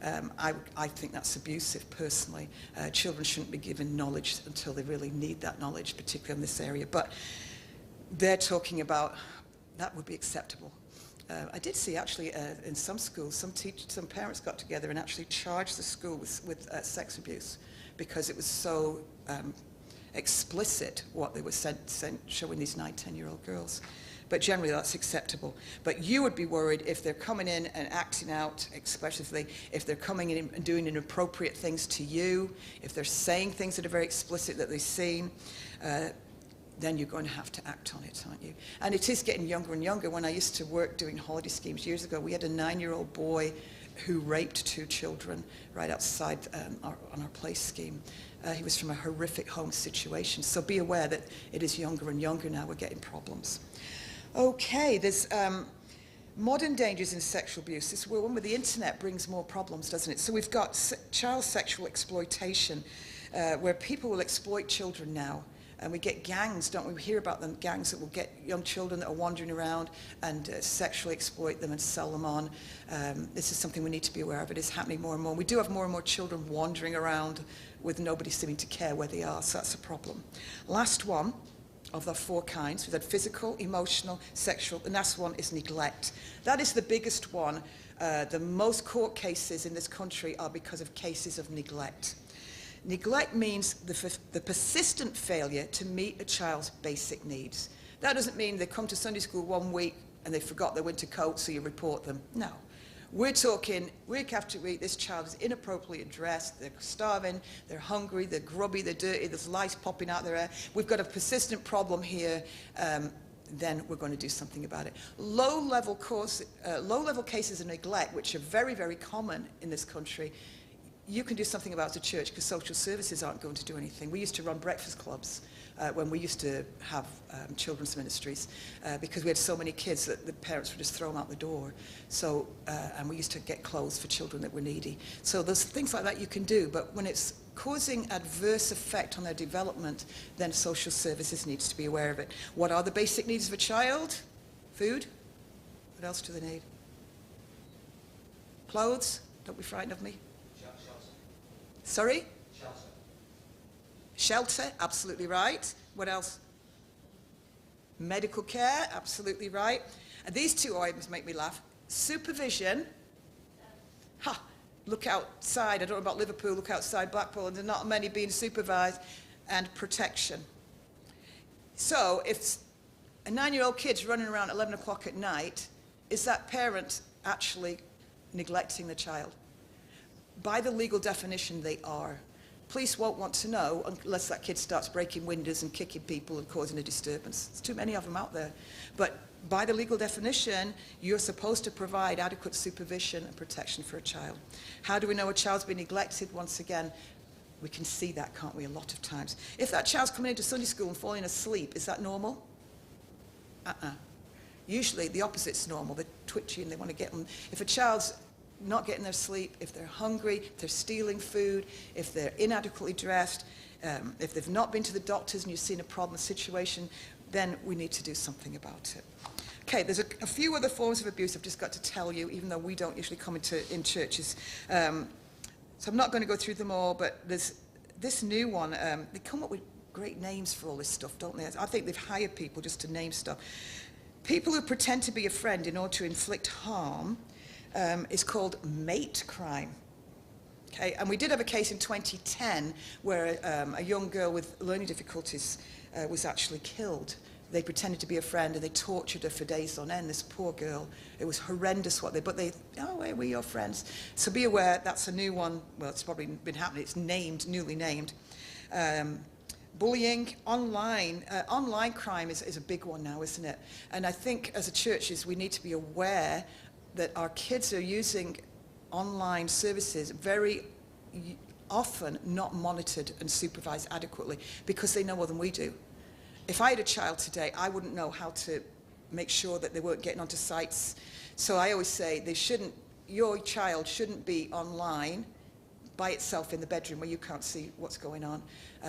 I think that's abusive personally. Children shouldn't be given knowledge until they really need that knowledge, particularly in this area. But they're talking about that would be acceptable. I did see actually in some schools, some parents got together and actually charged the school with sex abuse because it was so explicit what they were showing these 9, 10-year-old girls. But generally that's acceptable. But you would be worried if they're coming in and acting out, especially if they're coming in and doing inappropriate things to you, if they're saying things that are very explicit that they've seen, then you're going to have to act on it, aren't you? And it is getting younger and younger. When I used to work doing holiday schemes years ago, we had a 9-year-old boy who raped 2 children right outside on our place scheme. He was from a horrific home situation. So be aware that it is younger and younger now. We're getting problems. Okay, there's modern dangers in sexual abuse. This one with the internet brings more problems, doesn't it? So we've got child sexual exploitation, where people will exploit children now. And we get gangs, don't we? We hear about them, gangs that will get young children that are wandering around and sexually exploit them and sell them on. This is something we need to be aware of. It is happening more and more. We do have more and more children wandering around with nobody seeming to care where they are, so that's a problem. Last one of the 4 kinds. We've had physical, emotional, sexual, and last one is neglect. That is the biggest one. The most court cases in this country are because of cases of neglect. Neglect means the persistent failure to meet a child's basic needs. That doesn't mean they come to Sunday school one week and they forgot their winter coat, so you report them. No. We're talking week after week, this child is inappropriately dressed, they're starving, they're hungry, they're grubby, they're dirty, there's lice popping out their hair. We've got a persistent problem here, then we're going to do something about it. Low-level cases of neglect, which are very, very common in this country, you can do something about the church because social services aren't going to do anything. We used to run breakfast clubs when we used to have children's ministries because we had so many kids that the parents would just throw them out the door. So, and we used to get clothes for children that were needy. So there's things like that you can do, but when it's causing adverse effect on their development, then social services needs to be aware of it. What are the basic needs of a child? Food. What else do they need? Clothes. Don't be frightened of me. Sorry? Shelter, absolutely right. What else? Medical care, absolutely right. And these 2 items make me laugh. Supervision. Ha! Look outside. I don't know about Liverpool. Look outside Blackpool, and there are not many being supervised. And protection. So if a 9-year-old kid's running around at 11 o'clock at night, is that parent actually neglecting the child? By the legal definition, they are. Police won't want to know unless that kid starts breaking windows and kicking people and causing a disturbance. There's too many of them out there. But by the legal definition, you're supposed to provide adequate supervision and protection for a child. How do we know a child's been neglected? Once again, we can see that, can't we, a lot of times. If that child's coming into Sunday school and falling asleep, is that normal? Usually the opposite's normal. They're twitchy and they want to get them. If a child's not getting their sleep, if they're hungry, if they're stealing food, if they're inadequately dressed, if they've not been to the doctors and you've seen a problem situation, then we need to do something about it. Okay, there's a few other forms of abuse I've just got to tell you, even though we don't usually come in churches. So I'm not going to go through them all, but there's this new one. They come up with great names for all this stuff, don't they? I think they've hired people just to name stuff. People who pretend to be a friend in order to inflict harm is called mate crime. Okay, and we did have a case in 2010 where a young girl with learning difficulties was actually killed. They pretended to be a friend and they tortured her for days on end, this poor girl. It was horrendous what we're your friends. So be aware, that's a new one. Well, it's probably been happening. It's newly named. Bullying, online crime is a big one now, isn't it? And I think as a churches we need to be aware that our kids are using online services very often not monitored and supervised adequately because they know more than we do. If I had a child today, I wouldn't know how to make sure that they weren't getting onto sites. So I always say your child shouldn't be online by itself in the bedroom where you can't see what's going on,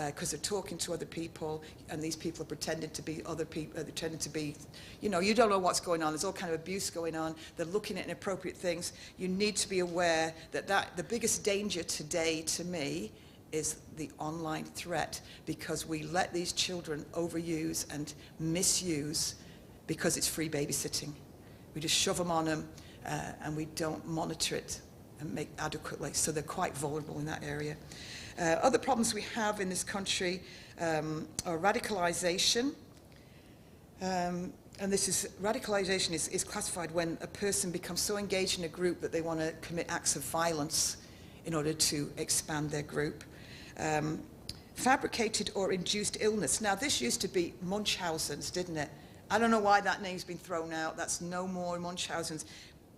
because they're talking to other people, and these people are pretending to be other people, they're pretending to be, you don't know what's going on. There's all kind of abuse going on. They're looking at inappropriate things. You need to be aware that the biggest danger today to me is the online threat, because we let these children overuse and misuse because it's free babysitting. We just shove them on them, and we don't monitor it and make adequately, so they're quite vulnerable in that area. Other problems we have in this country are radicalization. And radicalization is classified when a person becomes so engaged in a group that they want to commit acts of violence in order to expand their group. Fabricated or induced illness. Now, this used to be Munchausen's, didn't it? I don't know why that name's been thrown out. That's no more Munchausen's.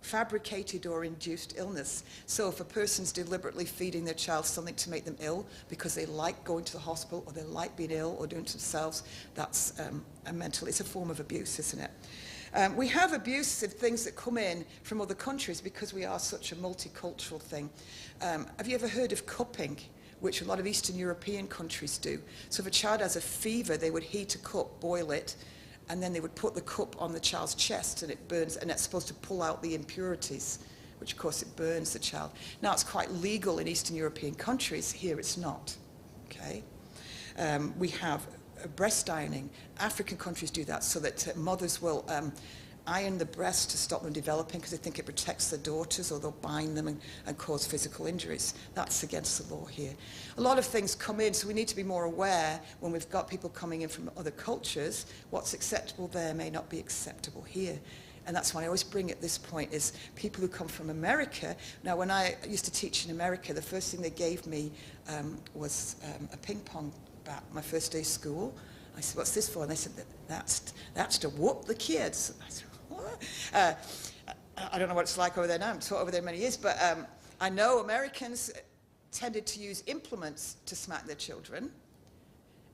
Fabricated or induced illness. So if a person's deliberately feeding their child something to make them ill because they like going to the hospital, or they like being ill or doing it to themselves, that's it's a form of abuse, isn't it? We have abusive things that come in from other countries because we are such a multicultural thing. Have you ever heard of cupping, which a lot of Eastern European countries do? So if a child has a fever, they would heat a cup, boil it, and then they would put the cup on the child's chest, and it burns, and it's supposed to pull out the impurities, which of course it burns the child. Now, it's quite legal in Eastern European countries. Here it's not, okay? We have breast ironing. African countries do that so that mothers will iron the breast to stop them developing, because they think it protects their daughters, or they'll bind them and cause physical injuries. That's against the law here. A lot of things come in, so we need to be more aware when we've got people coming in from other cultures. What's acceptable there may not be acceptable here. And that's why I always bring at this point is people who come from America. Now, when I used to teach in America, the first thing they gave me was a ping pong bat, my first day of school. I said, "What's this for?" And they said, that's to whoop the kids. I said, "What?" I don't know what it's like over there now. I've taught over there many years, but I know Americans tended to use implements to smack their children.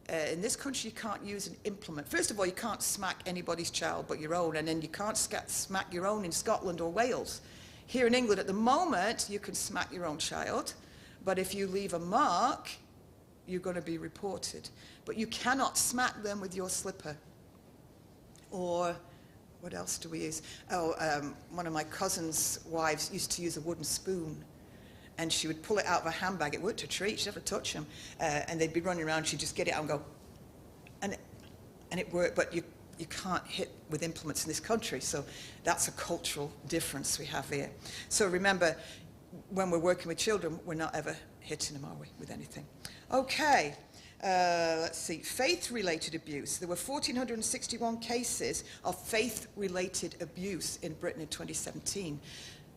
In this country, you can't use an implement. First of all, you can't smack anybody's child but your own, and then you can't smack your own in Scotland or Wales. Here in England, at the moment, you can smack your own child, but if you leave a mark, you're going to be reported. But you cannot smack them with your slipper. Or what else do we use? One of my cousin's wives used to use a wooden spoon, and she would pull it out of her handbag. It worked a treat. She'd never touch them. And they'd be running around. She'd just get it out and go. And it worked, but you can't hit with implements in this country. So that's a cultural difference we have here. So remember, when we're working with children, we're not ever hitting them, are we, with anything? Okay. Let's see, faith-related abuse. There were 1,461 cases of faith-related abuse in Britain in 2017.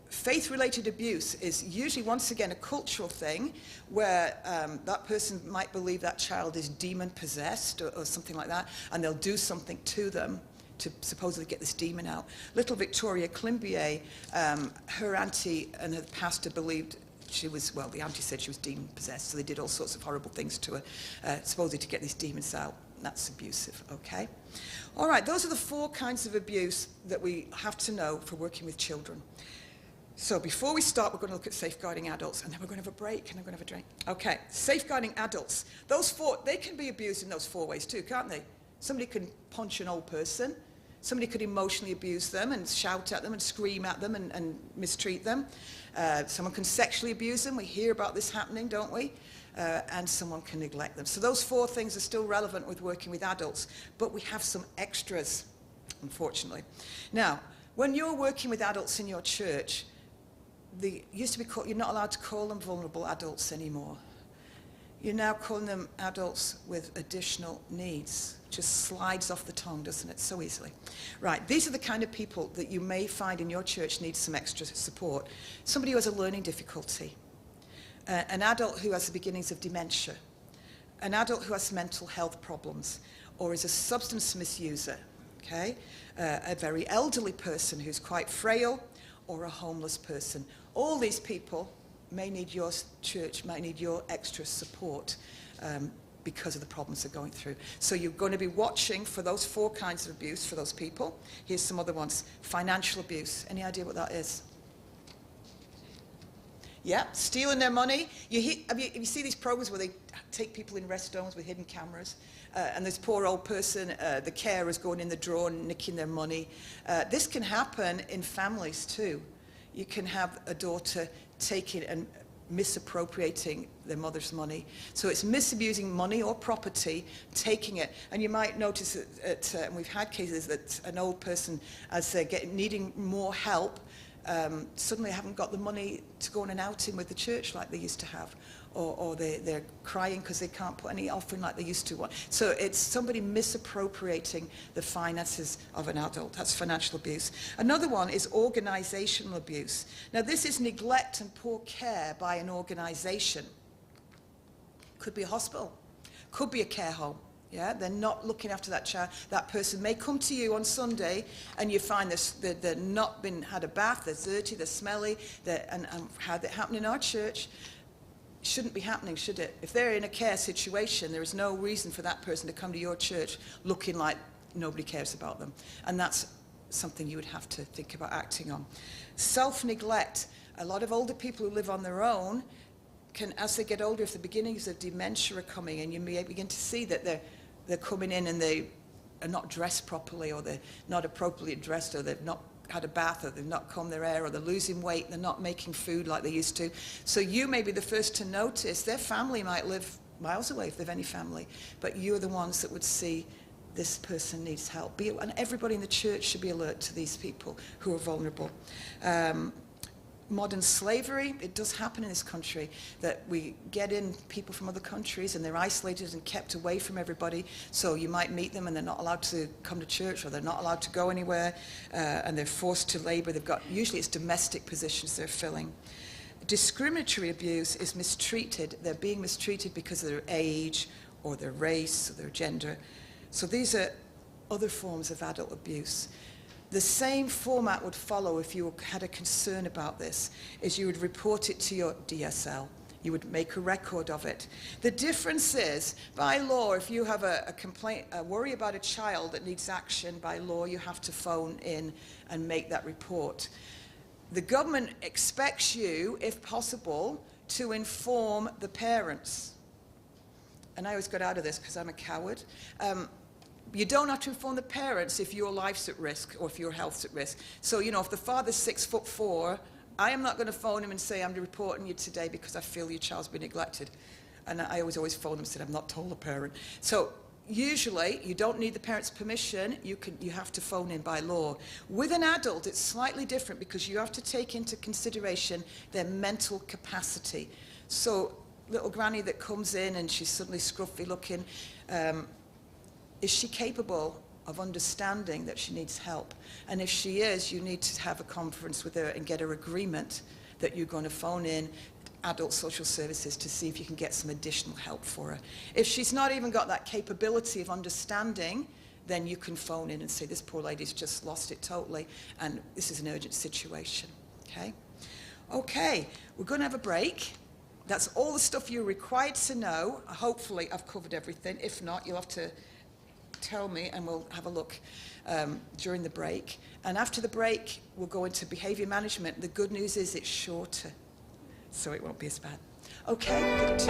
Faith-related abuse is usually, once again, a cultural thing where that person might believe that child is demon-possessed or something like that, and they'll do something to them to supposedly get this demon out. Little Victoria Climbier, her auntie and her pastor believed she was, well, the auntie said she was demon-possessed, so they did all sorts of horrible things to her, supposedly to get these demons out. That's abusive, okay? All right, those are the 4 kinds of abuse that we have to know for working with children. So before we start, we're going to look at safeguarding adults, and then we're going to have a break, and I'm going to have a drink. Okay, safeguarding adults. Those 4, they can be abused in those 4 ways too, can't they? Somebody can punch an old person. Somebody could emotionally abuse them and shout at them and scream at them and mistreat them. Someone can sexually abuse them. We hear about this happening, don't we? And someone can neglect them. So those 4 things are still relevant with working with adults, but we have some extras, unfortunately. Now, when you're working with adults in your church, used to be called, you're not allowed to call them vulnerable adults anymore. You're now calling them adults with additional needs. Just slides off the tongue, doesn't it, so easily. Right, these are the kind of people that you may find in your church needs some extra support. Somebody who has a learning difficulty, an adult who has the beginnings of dementia, an adult who has mental health problems, or is a substance misuser, okay? A very elderly person who's quite frail, or a homeless person. All these people may need your church, might need your extra support because of the problems they're going through. So you're going to be watching for those 4 kinds of abuse for those people. Here's some other ones. Financial abuse. Any idea what that is? Yeah, stealing their money. Have you see these programs where they take people in restaurants with hidden cameras? And this poor old person, the carer's going in the drawer and nicking their money. This can happen in families too. You can have a daughter taking and misappropriating their mother's money. So it's misusing money or property, taking it. And you might notice that, and we've had cases that an old person, as they're needing more help, suddenly haven't got the money to go on an outing with the church like they used to have, or they're crying because they can't put any offering like they used to. So it's somebody misappropriating the finances of an adult. That's financial abuse. Another one is organizational abuse. Now this is neglect and poor care by an organization. Could be a hospital, could be a care home. Yeah, they're not looking after that child. That person may come to you on Sunday and you find they're not had a bath, they're dirty, they're smelly, and had it happen in our church. Shouldn't be happening, should it? If they're in a care situation, there is no reason for that person to come to your church looking like nobody cares about them. And that's something you would have to think about acting on. Self-neglect. A lot of older people who live on their own can, as they get older, if the beginnings of dementia are coming, and you may begin to see that they're coming in and they are not dressed properly, or they're not appropriately dressed, or they've not had a bath, or they've not combed their hair, or they're losing weight, and they're not making food like they used to. So you may be the first to notice. Their family might live miles away if they've any family, but you're the ones that would see this person needs help. And everybody in the church should be alert to these people who are vulnerable. Modern slavery, it does happen in this country, that we get in people from other countries and they're isolated and kept away from everybody. So you might meet them and they're not allowed to come to church, or they're not allowed to go anywhere, and they're forced to labor. Usually it's domestic positions they're filling. Discriminatory abuse is mistreated. They're being mistreated because of their age or their race or their gender. So these are other forms of adult abuse. The same format would follow if you had a concern about this, is you would report it to your DSL. You would make a record of it. The difference is, by law, if you have a complaint, a worry about a child that needs action, by law you have to phone in and make that report. The government expects you, if possible, to inform the parents. And I always got out of this because I'm a coward. You don't have to inform the parents if your life's at risk or if your health's at risk. So, if the father's 6'4", I am not going to phone him and say, I'm reporting you today because I feel your child's been neglected. And I always phone him and said, I've not told the parent. So usually you don't need the parent's permission. You have to phone in by law. With an adult, it's slightly different because you have to take into consideration their mental capacity. So little granny that comes in and she's suddenly scruffy looking, is she capable of understanding that she needs help? And if she is, you need to have a conference with her and get her agreement that you're going to phone in adult social services to see if you can get some additional help for her. If she's not even got that capability of understanding, then you can phone in and say, this poor lady's just lost it totally, and this is an urgent situation. Okay, we're going to have a break. That's all the stuff you're required to know. Hopefully I've covered everything. If not, you'll have to tell me and we'll have a look during the break. And after the break, we'll go into behavior management. The good news is it's shorter, so it won't be as bad. Okay, good.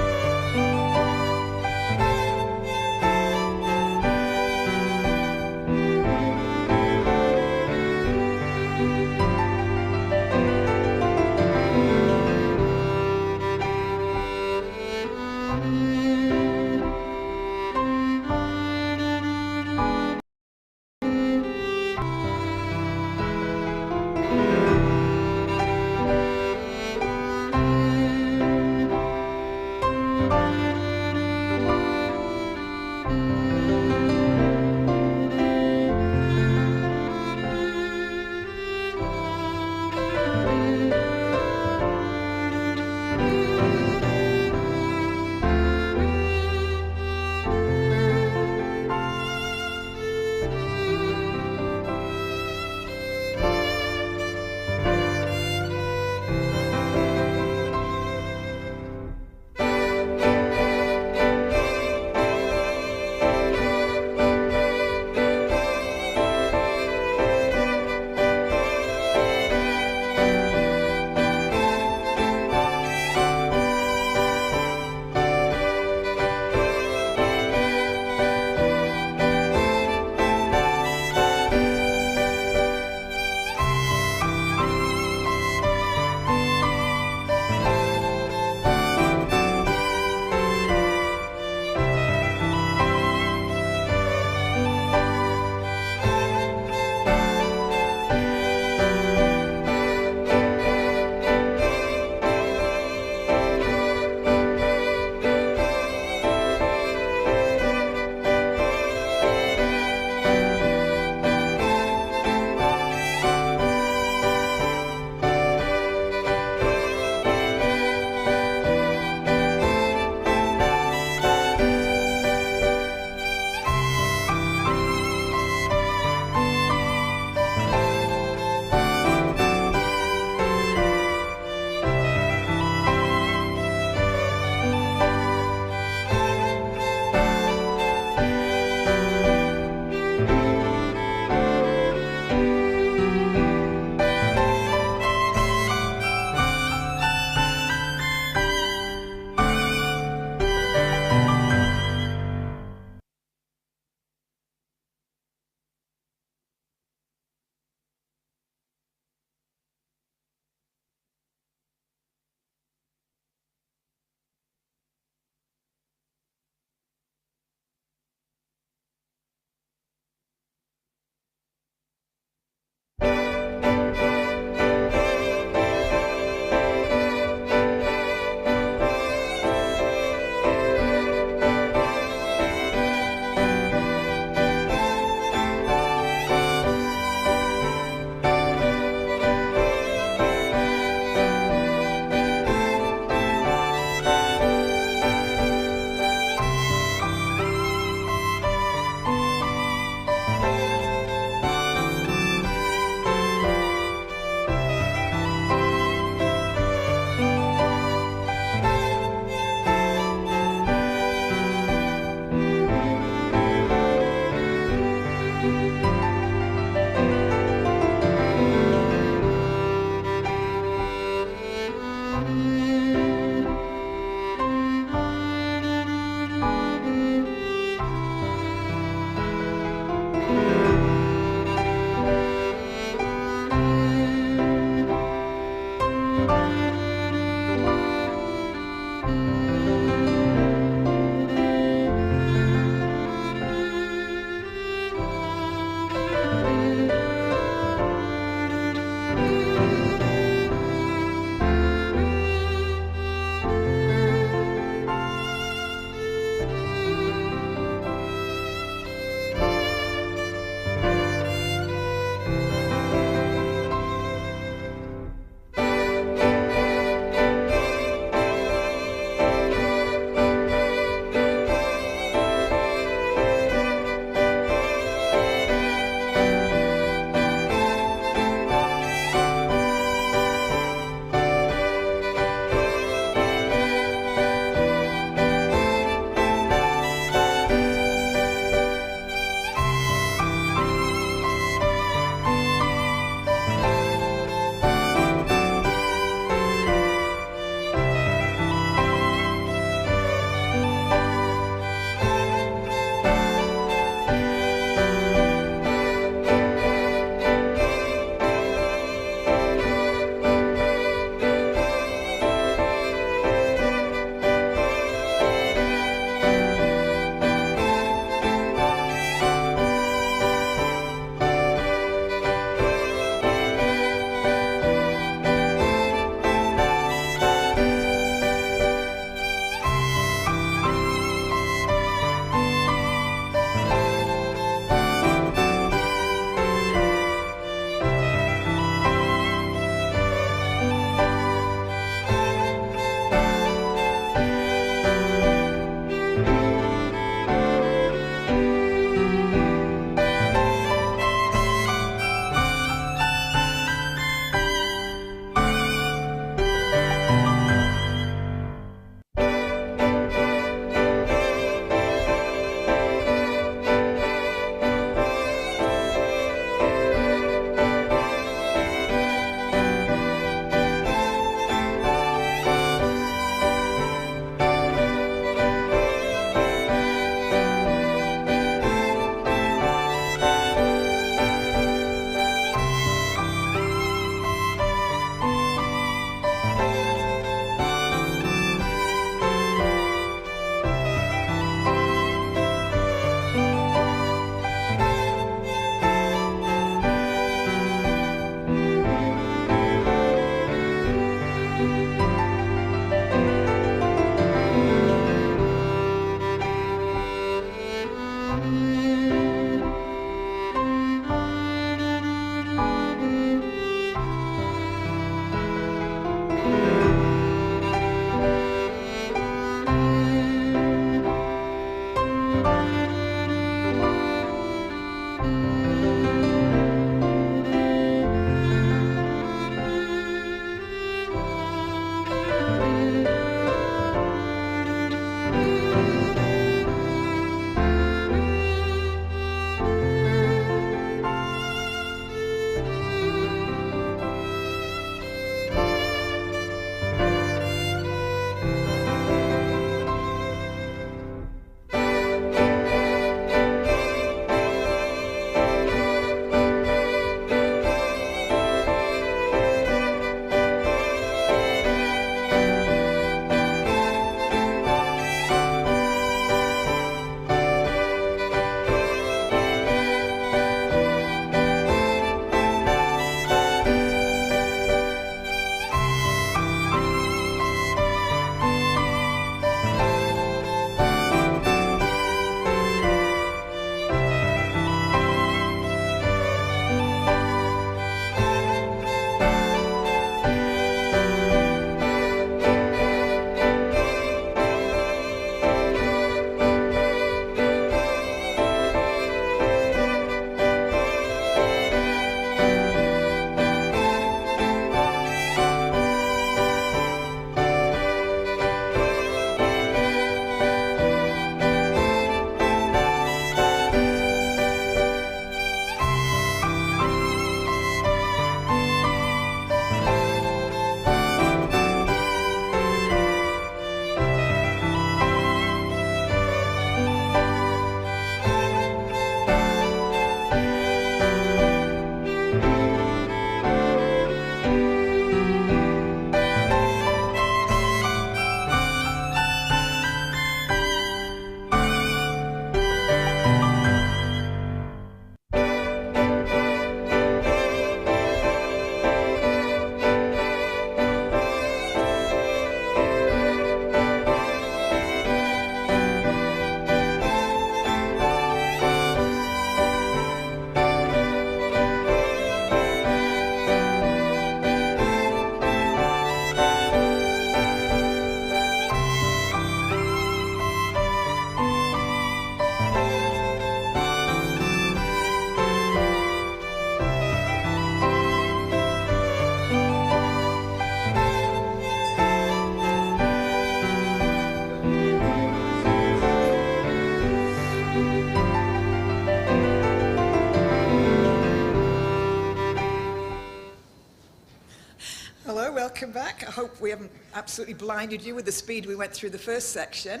welcome back. I hope we haven't absolutely blinded you with the speed we went through the first section.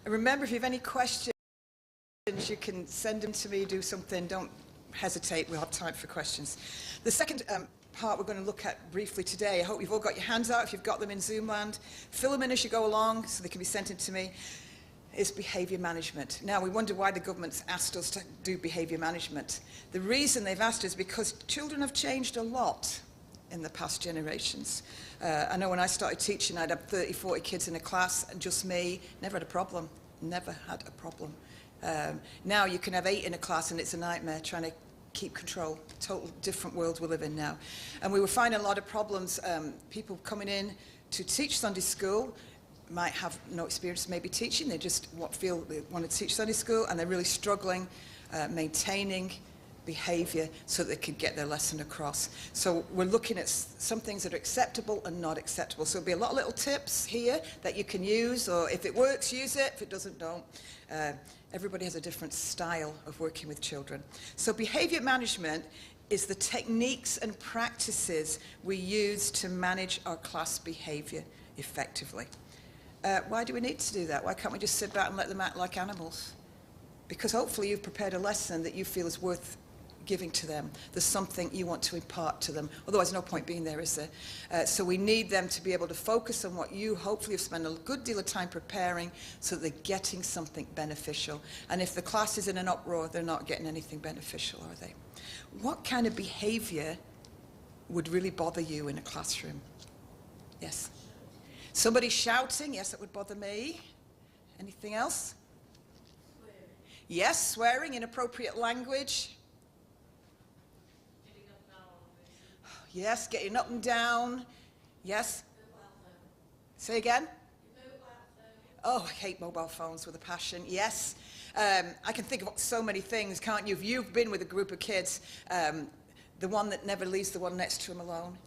And remember, if you have any questions, you can send them to me, do something. Don't hesitate. We'll have time for questions. The second part we're going to look at briefly today, I hope you've all got your hands out if you've got them in Zoom land. Fill them in as you go along so they can be sent in to me. Is behaviour management. Now, we wonder why the government's asked us to do behaviour management. The reason they've asked us is because children have changed a lot in the past generations. I know when I started teaching, I'd have 30, 40 kids in a class, and just me, never had a problem. Never had a problem. Now you can have 8 in a class, and it's a nightmare trying to keep control. Total different world we live in now. And we were finding a lot of problems. People coming in to teach Sunday school might have no experience maybe teaching. They just feel they want to teach Sunday school, and they're really struggling maintaining behaviour so that they can get their lesson across. So we're looking at some things that are acceptable and not acceptable. So there'll be a lot of little tips here that you can use, or if it works, use it. If it doesn't, don't. Everybody has a different style of working with children. So behaviour management is the techniques and practices we use to manage our class behaviour effectively. Why do we need to do that? Why can't we just sit back and let them act like animals? Because hopefully you've prepared a lesson that you feel is worth giving to them. There's something you want to impart to them. Otherwise, no point being there, is there? So we need them to be able to focus on what you hopefully have spent a good deal of time preparing so that they're getting something beneficial. And if the class is in an uproar, they're not getting anything beneficial, are they? What kind of behavior would really bother you in a classroom? Yes? Somebody shouting, yes, that would bother me. Anything else? Swearing. Yes, swearing, inappropriate language. Getting up and down. Yes, getting up and down. Yes. Say again? Oh, I hate mobile phones with a passion. Yes. I can think of so many things, can't you? If you've been with a group of kids, the one that never leaves the one next to him alone.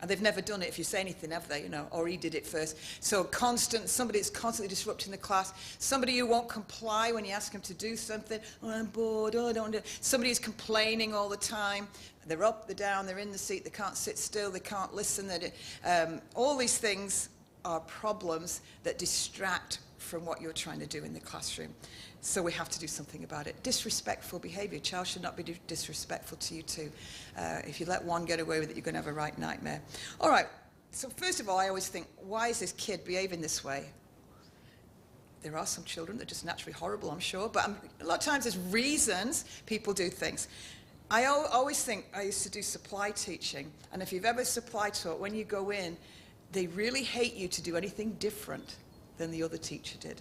And they've never done it if you say anything, have they? You know, or he did it first. So somebody that's constantly disrupting the class, somebody who won't comply when you ask them to do something. Oh, I'm bored, oh, I don't want to. Somebody who's complaining all the time. They're up, they're down, they're in the seat, they can't sit still, they can't listen. All these things are problems that distract from what you're trying to do in the classroom. So we have to do something about it. Disrespectful behaviour. A child should not be disrespectful to you too. If you let one get away with it, you're going to have a right nightmare. All right. So first of all, I always think, why is this kid behaving this way? There are some children that are just naturally horrible, I'm sure. But a lot of times there's reasons people do things. I always think, I used to do supply teaching. And if you've ever supply taught, when you go in, they really hate you to do anything different than the other teacher did.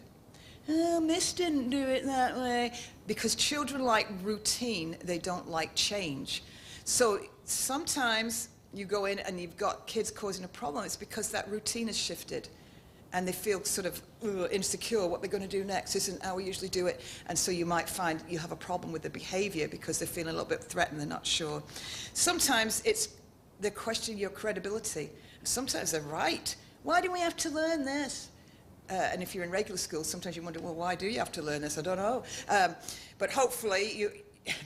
Oh, Miss didn't do it that way. Because children like routine, they don't like change. So sometimes you go in and you've got kids causing a problem. It's because that routine has shifted. And they feel sort of insecure. What they're going to do next isn't how we usually do it. And so you might find you have a problem with the behavior because they're feeling a little bit threatened, they're not sure. Sometimes they're questioning your credibility. Sometimes they're right. Why do we have to learn this? And if you're in regular school, sometimes you wonder, well, why do you have to learn this? I don't know. But hopefully,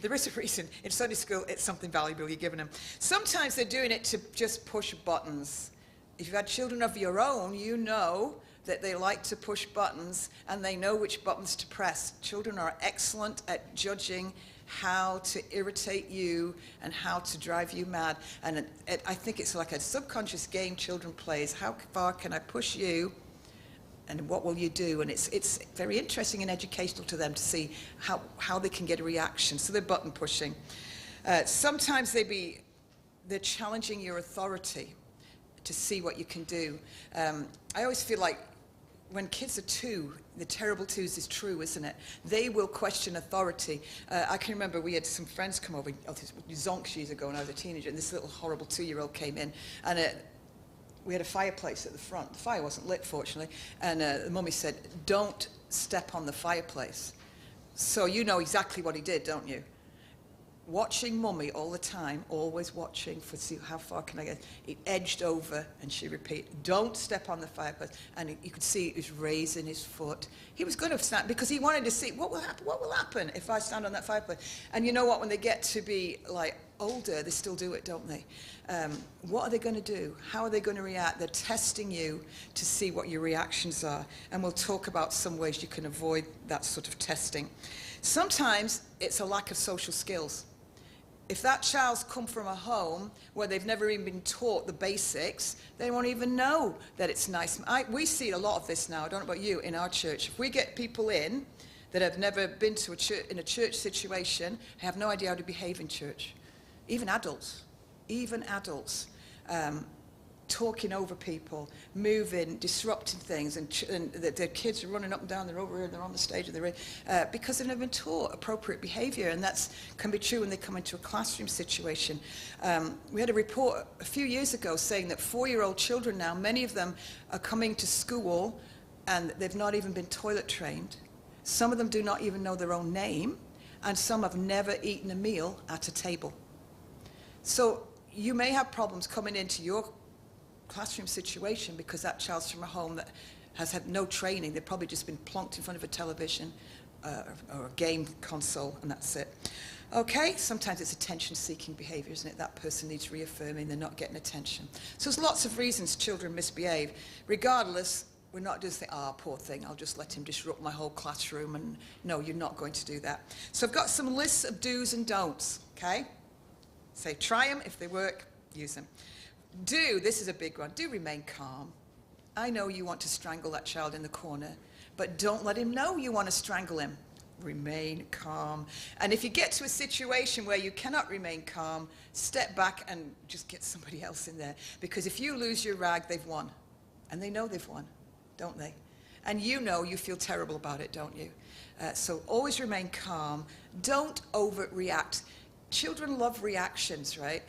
there is a reason. In Sunday school, it's something valuable you're giving them. Sometimes they're doing it to just push buttons. If you've had children of your own, you know that they like to push buttons, and they know which buttons to press. Children are excellent at judging how to irritate you and how to drive you mad. And I think it's like a subconscious game children plays. How far can I push you? And what will you do? And it's very interesting and educational to them to see how they can get a reaction. So they're button pushing. Sometimes they're challenging your authority to see what you can do. I always feel like when kids are 2, the terrible twos is true, isn't it? They will question authority. I can remember we had some friends come over, zonks years ago when I was a teenager, and this little horrible 2-year-old came in, and we had a fireplace at the front. The fire wasn't lit, fortunately, and the mummy said, don't step on the fireplace. So you know exactly what he did, don't you? Watching mummy all the time, always watching for see how far can I get. He edged over and she repeated, don't step on the fireplace. And you could see he was raising his foot. He was going to snap because he wanted to see what will happen if I stand on that fireplace. And you know what, when they get to be like older, they still do it, don't they? What are they going to do? How are they going to react? They're testing you to see what your reactions are. And we'll talk about some ways you can avoid that sort of testing. Sometimes it's a lack of social skills. If that child's come from a home where they've never even been taught the basics, they won't even know that it's nice. We see a lot of this now, I don't know about you, in our church. If we get people in that have never been to a church, in a church situation, have no idea how to behave in church. Even adults, talking over people, moving, disrupting things, and the kids are running up and down, they're over here, they're on the stage, because they've never been taught appropriate behavior, and that can be true when they come into a classroom situation. We had a report a few years ago saying that 4-year-old children now, many of them are coming to school and they've not even been toilet trained. Some of them do not even know their own name, and some have never eaten a meal at a table. So you may have problems coming into your classroom situation because that child's from a home that has had no training. They've probably just been plonked in front of a television or a game console, and that's it. Okay, sometimes it's attention-seeking behavior, isn't it? That person needs reaffirming, they're not getting attention. So there's lots of reasons children misbehave. Regardless, we're not just saying, poor thing, I'll just let him disrupt my whole classroom, and no, you're not going to do that. So I've got some lists of do's and don'ts, okay? Say try them, if they work, use them. Do, this is a big one, do remain calm. I know you want to strangle that child in the corner, but don't let him know you want to strangle him. Remain calm. And if you get to a situation where you cannot remain calm, step back and just get somebody else in there. Because if you lose your rag, they've won. And they know they've won, don't they? And you know you feel terrible about it, don't you? So always remain calm. Don't overreact. Children love reactions, right?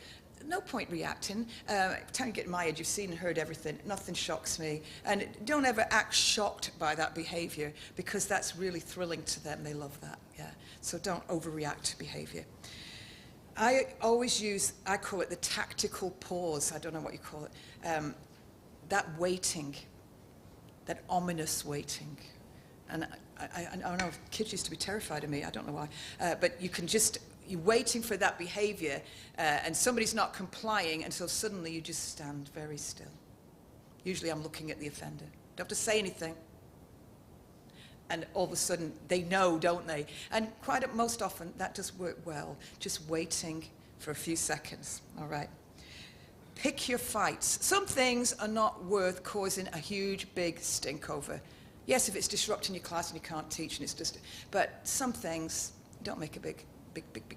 No point reacting. By the time you get my age, you've seen and heard everything. Nothing shocks me. And don't ever act shocked by that behavior, because that's really thrilling to them. They love that, yeah. So don't overreact to behavior. I always use, I call it the tactical pause. I don't know what you call it. That waiting, that ominous waiting. And I don't know, kids used to be terrified of me. I don't know why. But you can just, you're waiting for that behavior, and somebody's not complying, and so suddenly you just stand very still. Usually I'm looking at the offender. Don't have to say anything. And all of a sudden they know, don't they? And most often that does work well. Just waiting for a few seconds. All right. Pick your fights. Some things are not worth causing a huge, big stink over. Yes, if it's disrupting your class and you can't teach, and it's just, but some things don't make a big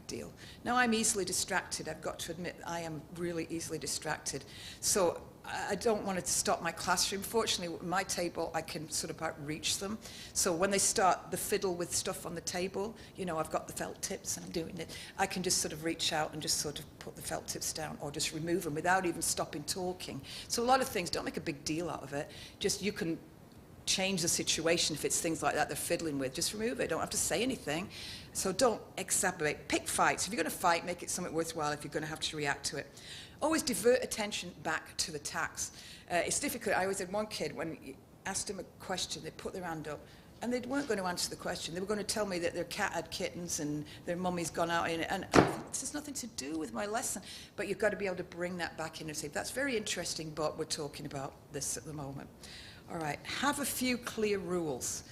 deal. Now, I'm easily distracted. I've got to admit, I am really easily distracted. So I don't want to stop my classroom. Fortunately, with my table, I can sort of outreach them. So when they start the fiddle with stuff on the table, you know, I've got the felt tips and I'm doing it. I can just sort of reach out and just sort of put the felt tips down, or just remove them without even stopping talking. So a lot of things, don't make a big deal out of it. Just, you can change the situation if it's things like that they're fiddling with. Just remove it. Don't have to say anything. So don't exacerbate. Pick fights. If you're going to fight, make it something worthwhile if you're going to have to react to it. Always divert attention back to the task. It's difficult. I always had one kid, when you asked him a question, they put their hand up, and they weren't going to answer the question. They were going to tell me that their cat had kittens and their mummy's gone out in it. And this has nothing to do with my lesson. But you've got to be able to bring that back in and say, that's very interesting, but we're talking about this at the moment. All right, have a few clear rules.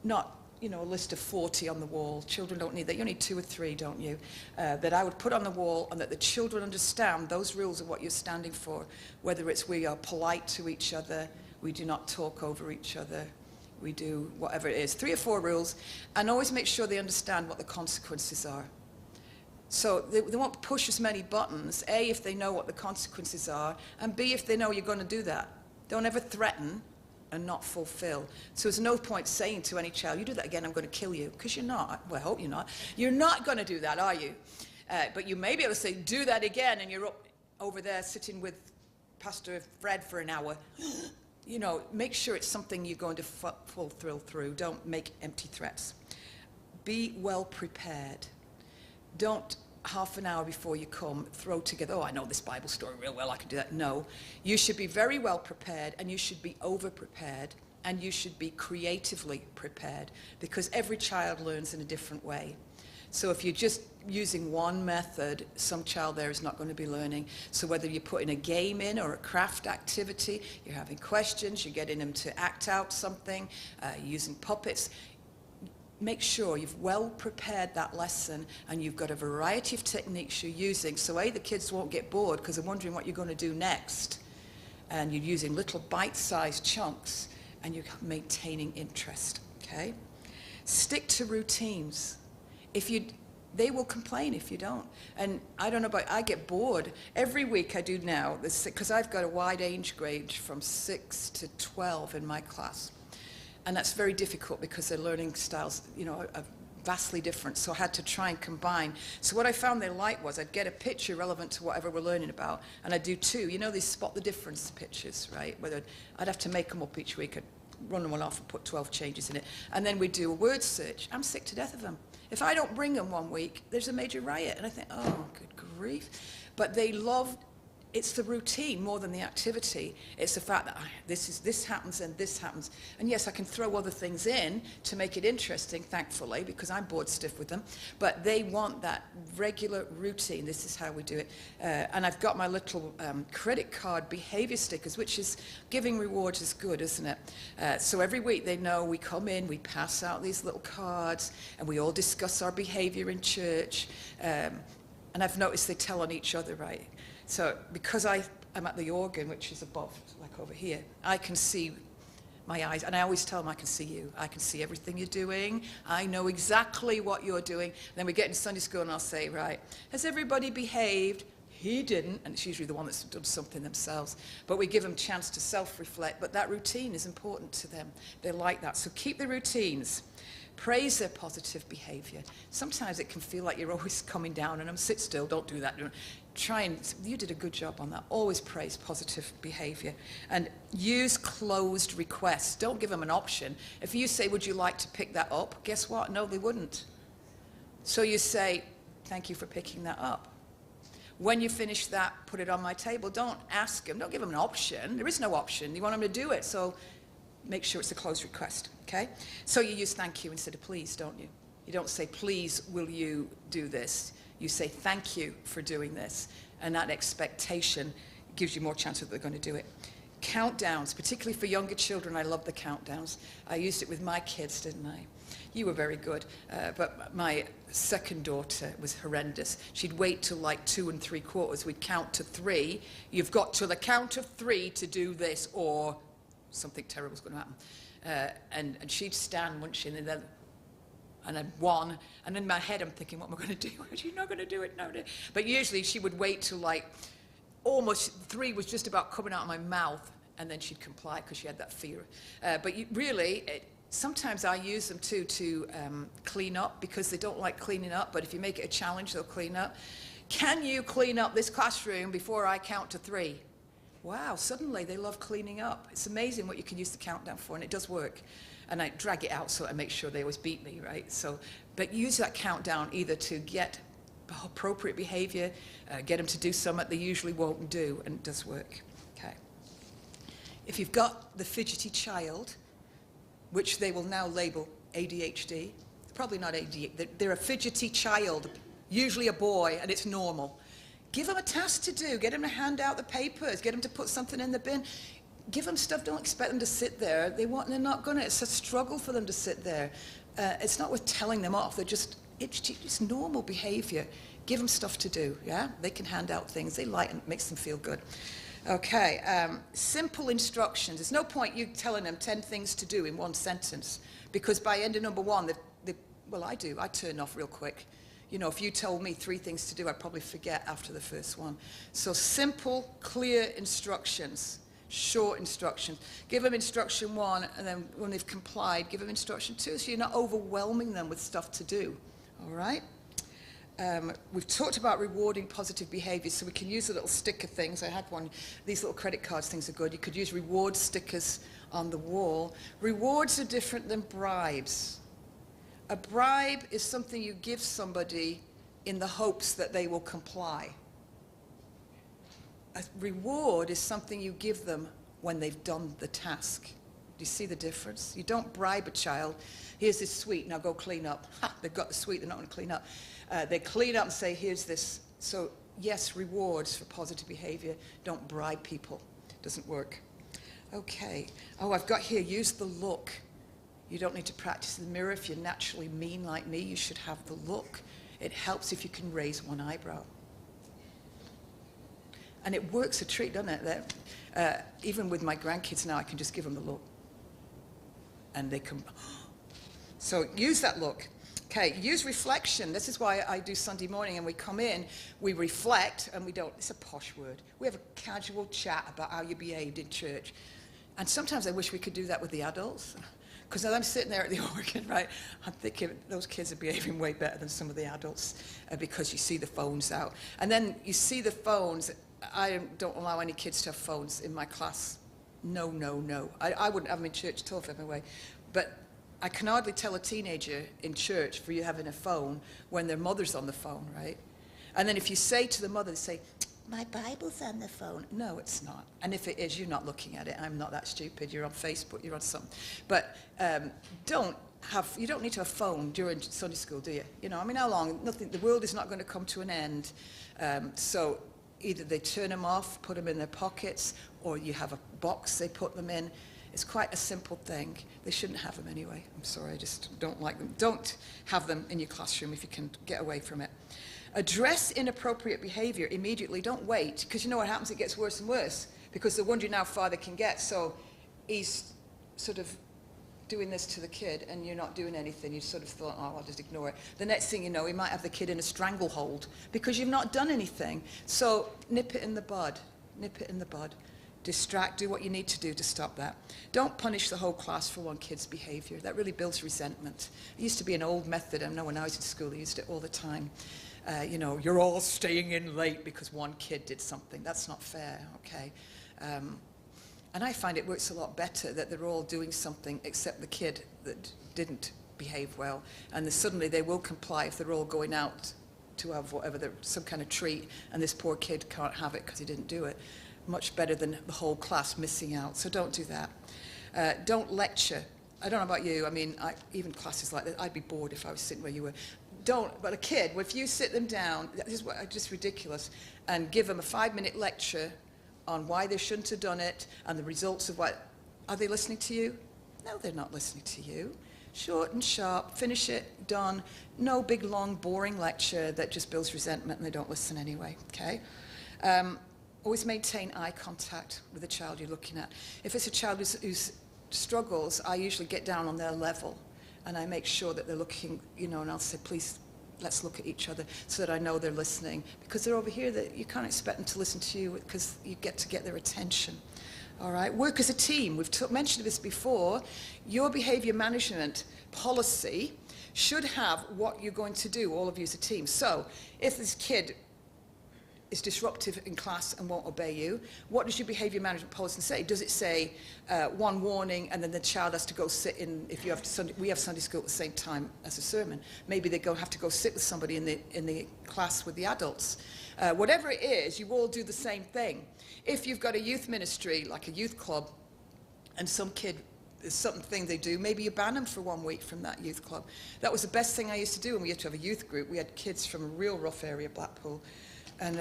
Not, you know, a list of 40 on the wall. Children don't need that. You need 2 or 3, don't you? That I would put on the wall, and that the children understand those rules are what you're standing for. Whether it's we are polite to each other, we do not talk over each other, we do whatever it is. 3 or 4 rules, and always make sure they understand what the consequences are. So they won't push as many buttons, A, if they know what the consequences are, and B, if they know you're going to do that. Don't ever threaten and not fulfill. So there's no point saying to any child, you do that again, I'm going to kill you. Because you're not. Well, I hope you're not. You're not going to do that, are you? But you may be able to say, do that again, and you're up over there sitting with Pastor Fred for an hour. You know, make sure it's something you're going to fulfill through. Don't make empty threats. Be well prepared. Don't, half an hour before you come, throw together, oh, I know this Bible story real well, I can do that. No. You should be very well prepared, and you should be over-prepared, and you should be creatively prepared, because every child learns in a different way. So if you're just using one method, some child there is not going to be learning. So whether you're putting a game in or a craft activity, you're having questions, you're getting them to act out something, using puppets, make sure you've well prepared that lesson and you've got a variety of techniques you're using. So the kids won't get bored because they're wondering what you're going to do next. And you're using little bite-sized chunks and you're maintaining interest, okay? Stick to routines. They will complain if you don't. And I don't know about, I get bored. Every week I do now, because I've got a wide age range from 6 to 12 in my class. And that's very difficult because their learning styles, are vastly different. So I had to try and combine. So what I found they liked was I'd get a picture relevant to whatever we're learning about, and I'd do 2. These spot the difference pictures, right? Whether I'd have to make them up each week. I'd run one off and put 12 changes in it. And then we'd do a word search. I'm sick to death of them. If I don't bring them one week, there's a major riot. And I think, oh, good grief. But they love, it's the routine more than the activity. It's the fact that this happens and this happens. And yes, I can throw other things in to make it interesting, thankfully, because I'm bored stiff with them. But they want that regular routine. This is how we do it. And I've got my little credit card behavior stickers, which is giving rewards is good, isn't it? So every week they know we come in, we pass out these little cards, and we all discuss our behavior in church. And I've noticed they tell on each other, right? So because I'm at the organ, which is above, like over here, I can see my eyes. And I always tell them, I can see you. I can see everything you're doing. I know exactly what you're doing. And then we get in Sunday school and I'll say, right, has everybody behaved? He didn't. And it's usually the one that's done something themselves. But we give them a chance to self-reflect. But that routine is important to them. They like that. So keep the routines. Praise their positive behavior. Sometimes it can feel like you're always coming down and sit still, don't do that. You did a good job on that. Always praise positive behavior. And use closed requests. Don't give them an option. If you say, would you like to pick that up? Guess what? No, they wouldn't. So you say, thank you for picking that up. When you finish that, put it on my table. Don't ask them. Don't give them an option. There is no option. You want them to do it. So make sure it's a closed request, okay? So you use thank you instead of please, don't you? You don't say, please, will you do this? You say, thank you for doing this. And that expectation gives you more chance that they're going to do it. Countdowns, particularly for younger children, I love the countdowns. I used it with my kids, didn't I? You were very good, but my second daughter was horrendous. She'd wait till like 2 3/4. We'd count to 3. You've got to the count of 3 to do this, or something terrible was going to happen. And she'd stand, wouldn't she? And then 1, and in my head I'm thinking, what am I going to do? She's not going to do it, no. But usually she would wait till like almost 3 was just about coming out of my mouth, and then she'd comply because she had that fear. But sometimes I use them too to clean up, because they don't like cleaning up, but if you make it a challenge, they'll clean up. Can you clean up this classroom before I count to 3? Wow, suddenly they love cleaning up. It's amazing what you can use the countdown for, and it does work. And I drag it out so I make sure they always beat me, right? So, but use that countdown either to get appropriate behavior, get them to do something they usually won't do, and it does work. Okay. If you've got the fidgety child, which they will now label ADHD, probably not ADHD, they're a fidgety child, usually a boy, and it's normal. Give them a task to do. Get them to hand out the papers. Get them to put something in the bin. Give them stuff. Don't expect them to sit there. They're not going to. It's a struggle for them to sit there. It's not worth telling them off. It's normal behavior. Give them stuff to do, yeah? They can hand out things. They like it. It makes them feel good. Okay, simple instructions. There's no point you telling them 10 things to do in one sentence, because by end of number 1, I turn off real quick. You know, if you told me 3 things to do, I'd probably forget after the first one. So simple, clear instructions, short instructions. Give them instruction 1, and then when they've complied, give them instruction 2, so you're not overwhelming them with stuff to do, all right? We've talked about rewarding positive behavior, so we can use the little sticker things. I had one. These little credit cards things are good. You could use reward stickers on the wall. Rewards are different than bribes. A bribe is something you give somebody in the hopes that they will comply. A reward is something you give them when they've done the task. Do you see the difference? You don't bribe a child. Here's this sweet, now go clean up. Ha, they've got the sweet, they're not going to clean up. They clean up and say, here's this. So yes, rewards for positive behavior. Don't bribe people. Doesn't work. Okay. Oh, I've got here, use the look. You don't need to practice in the mirror. If you're naturally mean like me, you should have the look. It helps if you can raise one eyebrow. And it works a treat, doesn't it? Even with my grandkids now, I can just give them the look. And they come. So use that look. Okay, use reflection. This is why I do Sunday morning, and we come in, we reflect, and we don't, it's a posh word. We have a casual chat about how you behaved in church. And sometimes I wish we could do that with the adults. Because as I'm sitting there at the organ, right, I'm thinking those kids are behaving way better than some of the adults because you see the phones out. And then you see the phones. I don't allow any kids to have phones in my class. No, no, no. I wouldn't have them in church at all if anyway. But I can hardly tell a teenager in church for you having a phone when their mother's on the phone, right? And then if you say to the mother, they say, my Bible's on the phone. No, it's not. And if it is, you're not looking at it. I'm not that stupid. You're on Facebook. You're on something. But you don't need to have a phone during Sunday school, do you? You know, I mean, how long? Nothing. The world is not going to come to an end. So either they turn them off, put them in their pockets, or you have a box they put them in. It's quite a simple thing. They shouldn't have them anyway. I'm sorry, I just don't like them. Don't have them in your classroom if you can get away from it. Address inappropriate behavior immediately. Don't wait, because you know what happens? It gets worse and worse, because they're wondering how far they can get. So he's sort of doing this to the kid, and you're not doing anything. You sort of thought, oh, I'll just ignore it. The next thing you know, he might have the kid in a stranglehold, because you've not done anything. So nip it in the bud. Nip it in the bud. Distract, do what you need to do to stop that. Don't punish the whole class for one kid's behavior. That really builds resentment. It used to be an old method. I know when I was in school, they used it all the time. You know, you're all staying in late because one kid did something. That's not fair, okay? And I find it works a lot better that they're all doing something except the kid that didn't behave well. And suddenly they will comply if they're all going out to have whatever, some kind of treat, and this poor kid can't have it because he didn't do it. Much better than the whole class missing out. So don't do that. Don't lecture. I don't know about you. I mean, even classes like that, I'd be bored if I was sitting where you were. But a kid, if you sit them down, this is just ridiculous, and give them a 5-minute lecture on why they shouldn't have done it and the results of what, are they listening to you? No, they're not listening to you. Short and sharp, finish it, done. No big, long, boring lecture that just builds resentment and they don't listen anyway, okay? Always maintain eye contact with the child you're looking at. If it's a child who struggles, I usually get down on their level and I make sure that they're looking, you know, and I'll say, please, let's look at each other so that I know they're listening. Because they're over here, that you can't expect them to listen to you because you get to get their attention. All right, work as a team. We've mentioned this before. Your behavior management policy should have what you're going to do, all of you as a team. So if this kid is disruptive in class and won't obey you, what does your behavior management policy say? Does it say one warning and then the child has to go sit in, if you have we have Sunday school at the same time as a sermon, maybe they have to go sit with somebody in the class with the adults. Whatever it is, you all do the same thing. If you've got a youth ministry, like a youth club, and some kid, there's something they do, maybe you ban them for 1 week from that youth club. That was the best thing I used to do when we used to have a youth group. We had kids from a real rough area, Blackpool, and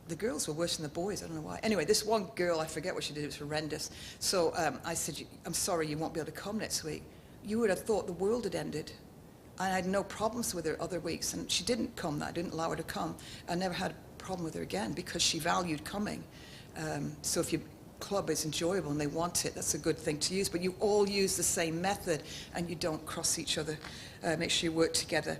the girls were worse than the boys. I don't know why. Anyway, this one girl, I forget what she did, it was horrendous. So I said, I'm sorry, you won't be able to come next week. You would have thought the world had ended. I had no problems with her other weeks, and she didn't come. I didn't allow her to come. I never had a problem with her again because she valued coming. So if your club is enjoyable and they want it, that's a good thing to use. But you all use the same method and you don't cross each other. Make sure you work together.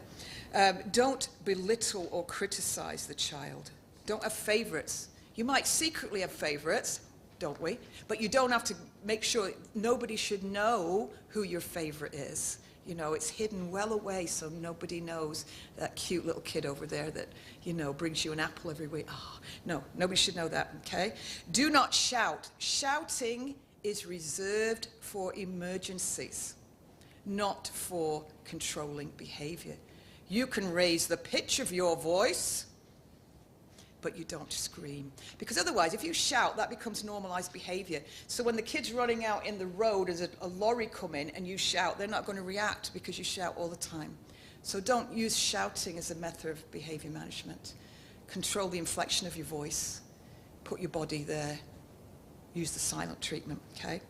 Don't belittle or criticize the child. Don't have favorites. You might secretly have favorites, don't we? But you don't have to make sure, nobody should know who your favorite is. You know, it's hidden well away so nobody knows that cute little kid over there that, you know, brings you an apple every week. Oh, no, nobody should know that, okay? Do not shout. Shouting is reserved for emergencies, not for controlling behavior. You can raise the pitch of your voice, but you don't scream. Because otherwise, if you shout, that becomes normalized behavior. So when the kid's running out in the road, as a lorry come in and you shout, they're not going to react because you shout all the time. So don't use shouting as a method of behavior management. Control the inflection of your voice. Put your body there. Use the silent treatment, okay?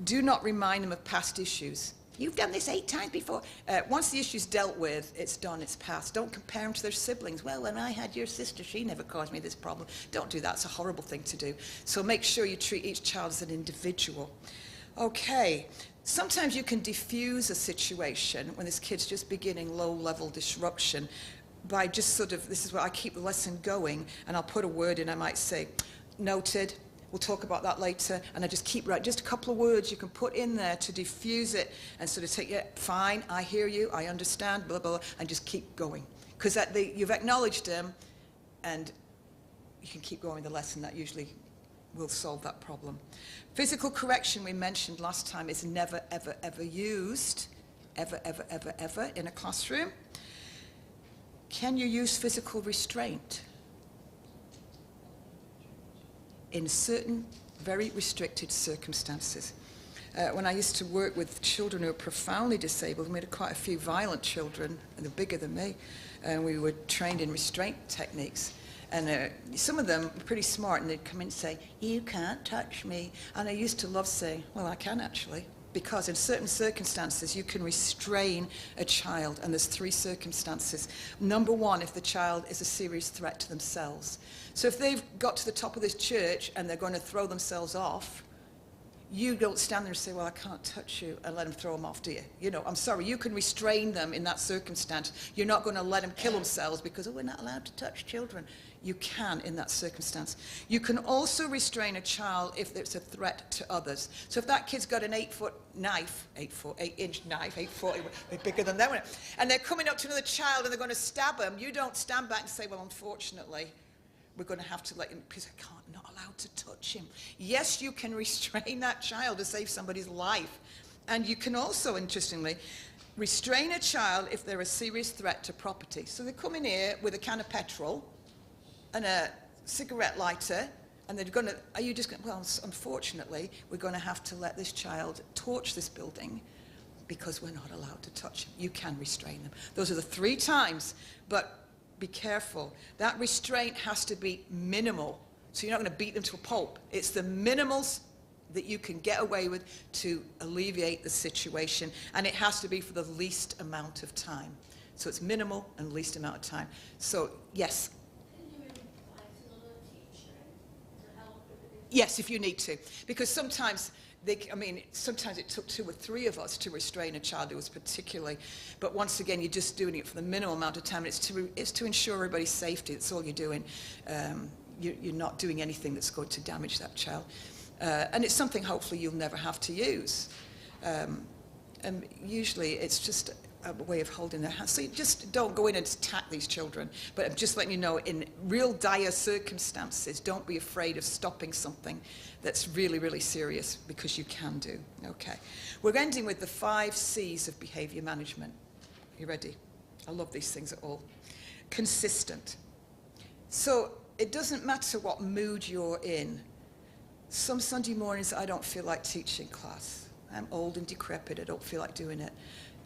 Do not remind them of past issues. You've done this 8 times before. Once the issue's dealt with, it's done, it's past. Don't compare them to their siblings. Well, when I had your sister, she never caused me this problem. Don't do that. It's a horrible thing to do. So make sure you treat each child as an individual. Okay. Sometimes you can diffuse a situation when this kid's just beginning low-level disruption by just sort of, this is where I keep the lesson going, and I'll put a word in. I might say, noted. We'll talk about that later. And I just keep writing just a couple of words you can put in there to diffuse it and sort of take, yeah, fine, I hear you, I understand, blah, blah, blah, and just keep going. Because you've acknowledged them, and you can keep going with the lesson. That usually will solve that problem. Physical correction, we mentioned last time, is never, ever, ever used. Ever, ever, ever, ever in a classroom. Can you use physical restraint? In certain very restricted circumstances. When I used to work with children who were profoundly disabled, we had quite a few violent children, and they're bigger than me, and we were trained in restraint techniques. And some of them were pretty smart, and they'd come in and say, you can't touch me. And I used to love saying, well, I can actually. Because in certain circumstances, you can restrain a child, and there's 3 circumstances. Number 1, if the child is a serious threat to themselves. So if they've got to the top of this church and they're going to throw themselves off, you don't stand there and say, well, I can't touch you, and let them throw them off, do you? You know, I'm sorry, you can restrain them in that circumstance. You're not going to let them kill themselves because, oh, we're not allowed to touch children. You can in that circumstance. You can also restrain a child if it's a threat to others. So if that kid's got an 8-foot knife, 8-inch knife, 8-foot, they're bigger than them, and they're coming up to another child and they're going to stab them, you don't stand back and say, well, unfortunately, we're going to have to let him, because I can't, not allowed to touch him. Yes, you can restrain that child to save somebody's life. And you can also, interestingly, restrain a child if they're a serious threat to property. So they come in here with a can of petrol and a cigarette lighter, and they're going to, are you just going, well, unfortunately, we're going to have to let this child torch this building because we're not allowed to touch him. You can restrain them. Those are the 3 times, but be careful. That restraint has to be minimal. So you're not going to beat them to a pulp. It's the minimals that you can get away with to alleviate the situation, and it has to be for the least amount of time. So it's minimal and least amount of time. So, yes? Can you invite another teacher to help with it? Yes, if you need to. Because sometimes sometimes it took 2 or 3 of us to restrain a child who was particularly, but once again, you're just doing it for the minimal amount of time. It's to ensure everybody's safety. That's all you're doing. You're not doing anything that's going to damage that child. And it's something hopefully you'll never have to use. And usually it's just a way of holding their hands. So you just don't go in and attack these children. But I'm just letting you know, in real dire circumstances, don't be afraid of stopping something that's really, really serious, because you can do. Okay. We're ending with the 5 C's of behavior management. You ready? I love these things at all. Consistent. So it doesn't matter what mood you're in. Some Sunday mornings I don't feel like teaching class. I'm old and decrepit. I don't feel like doing it.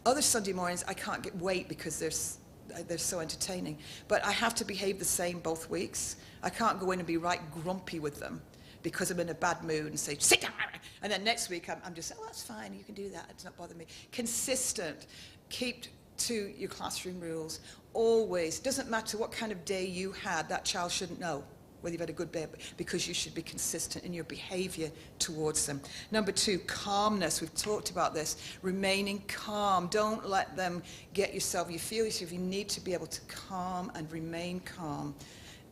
Other Sunday mornings I can't wait because they're so entertaining. But I have to behave the same both weeks. I can't go in and be right grumpy with them because I'm in a bad mood and say, sit down. And then next week I'm just, oh, that's fine. You can do that. It's not bothering me. Consistent. Keep to your classroom rules. Always. Doesn't matter what kind of day you had. That child shouldn't know whether you've had a good day, because you should be consistent in your behavior towards them. Number 2, calmness. We've talked about this. Remaining calm. Don't let them get yourself. You feel yourself. You need to be able to calm and remain calm,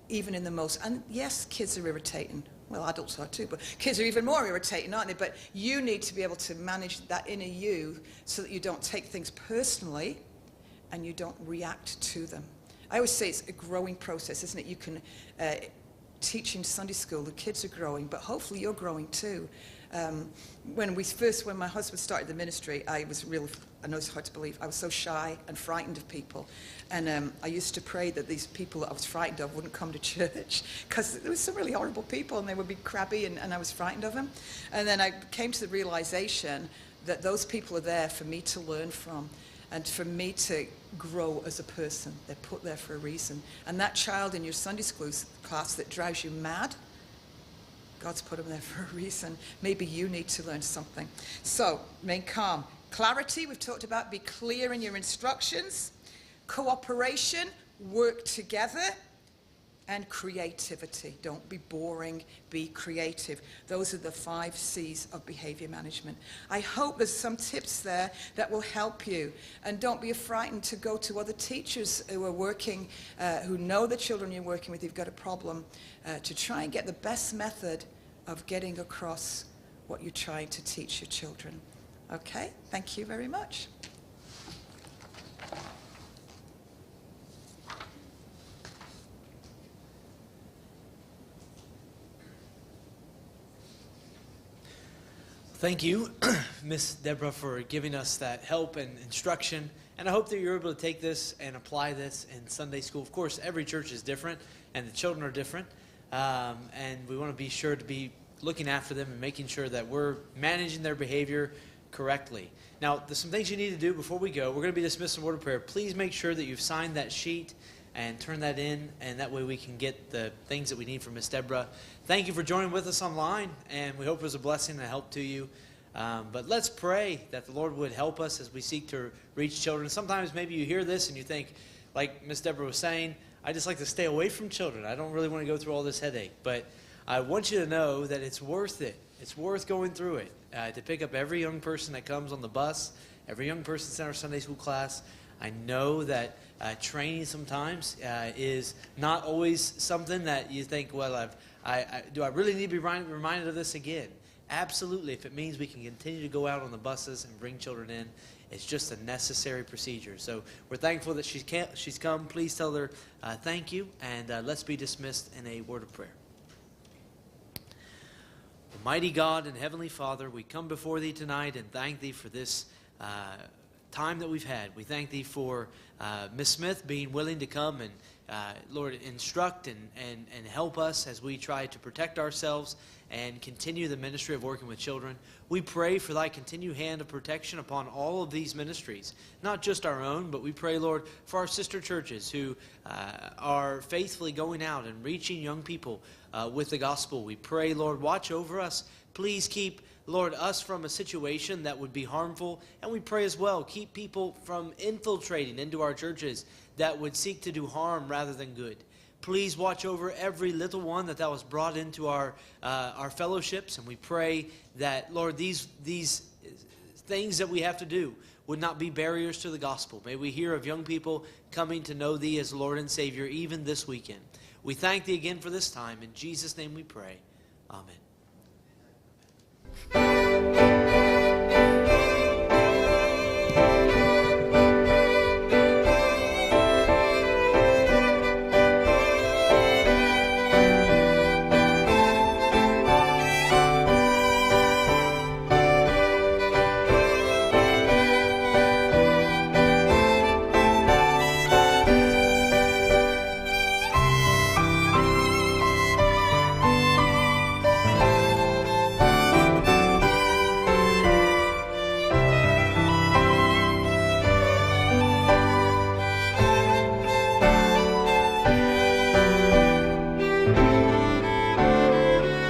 even in the most. And yes, kids are irritating. Well, adults are too, but kids are even more irritating, aren't they? But you need to be able to manage that inner you so that you don't take things personally and you don't react to them. I always say it's a growing process, isn't it? You can teach in Sunday school, the kids are growing, but hopefully you're growing too. When my husband started the ministry, I know it's hard to believe, I was so shy and frightened of people. And I used to pray that these people that I was frightened of wouldn't come to church, because there were some really horrible people and they would be crabby, and I was frightened of them. And then I came to the realization that those people are there for me to learn from and for me to grow as a person. They're put there for a reason. And that child in your Sunday school class that drives you mad, God's put them there for a reason. Maybe you need to learn something. So, remain calm. Clarity, we've talked about. Be clear in your instructions. Cooperation, work together. And creativity. Don't be boring, be creative. Those are the 5 C's of behavior management. I hope there's some tips there that will help you. And don't be frightened to go to other teachers who are working, who know the children you're working with, you've got a problem, to try and get the best method of getting across what you're trying to teach your children. Okay, thank you very much. Thank you, Miss Deborah, for giving us that help and instruction. And I hope that you're able to take this and apply this in Sunday school. Of course, every church is different, and the children are different. And we want to be sure to be looking after them and making sure that we're managing their behavior correctly. Now, there's some things you need to do before we go. We're going to be dismissed in word of prayer. Please make sure that you've signed that sheet and turn that in, and that way we can get the things that we need from Miss Deborah. Thank you for joining with us online, and we hope it was a blessing and a help to you. But let's pray that the Lord would help us as we seek to reach children. Sometimes maybe you hear this and you think, like Miss Deborah was saying, I just like to stay away from children. I don't really want to go through all this headache. But I want you to know that it's worth it. It's worth going through it. To pick up every young person that comes on the bus, every young person that's in our Sunday school class. I know that training sometimes is not always something that you think, well, do I really need to be reminded of this again? Absolutely. If it means we can continue to go out on the buses and bring children in, it's just a necessary procedure. So we're thankful that she's come. Please tell her thank you, and let's be dismissed in a word of prayer. Almighty God and Heavenly Father, we come before Thee tonight and thank Thee for this time that we've had. We thank Thee for Miss Smith being willing to come and, Lord, instruct and help us as we try to protect ourselves and continue the ministry of working with children. We pray for Thy continued hand of protection upon all of these ministries, not just our own, but we pray, Lord, for our sister churches who are faithfully going out and reaching young people with the gospel. We pray, Lord, watch over us. Please keep, Lord, us from a situation that would be harmful. And we pray as well, keep people from infiltrating into our churches that would seek to do harm rather than good. Please watch over every little one that was brought into our fellowships. And we pray that, Lord, these things that we have to do would not be barriers to the gospel. May we hear of young people coming to know Thee as Lord and Savior even this weekend. We thank Thee again for this time. In Jesus' name we pray. Amen.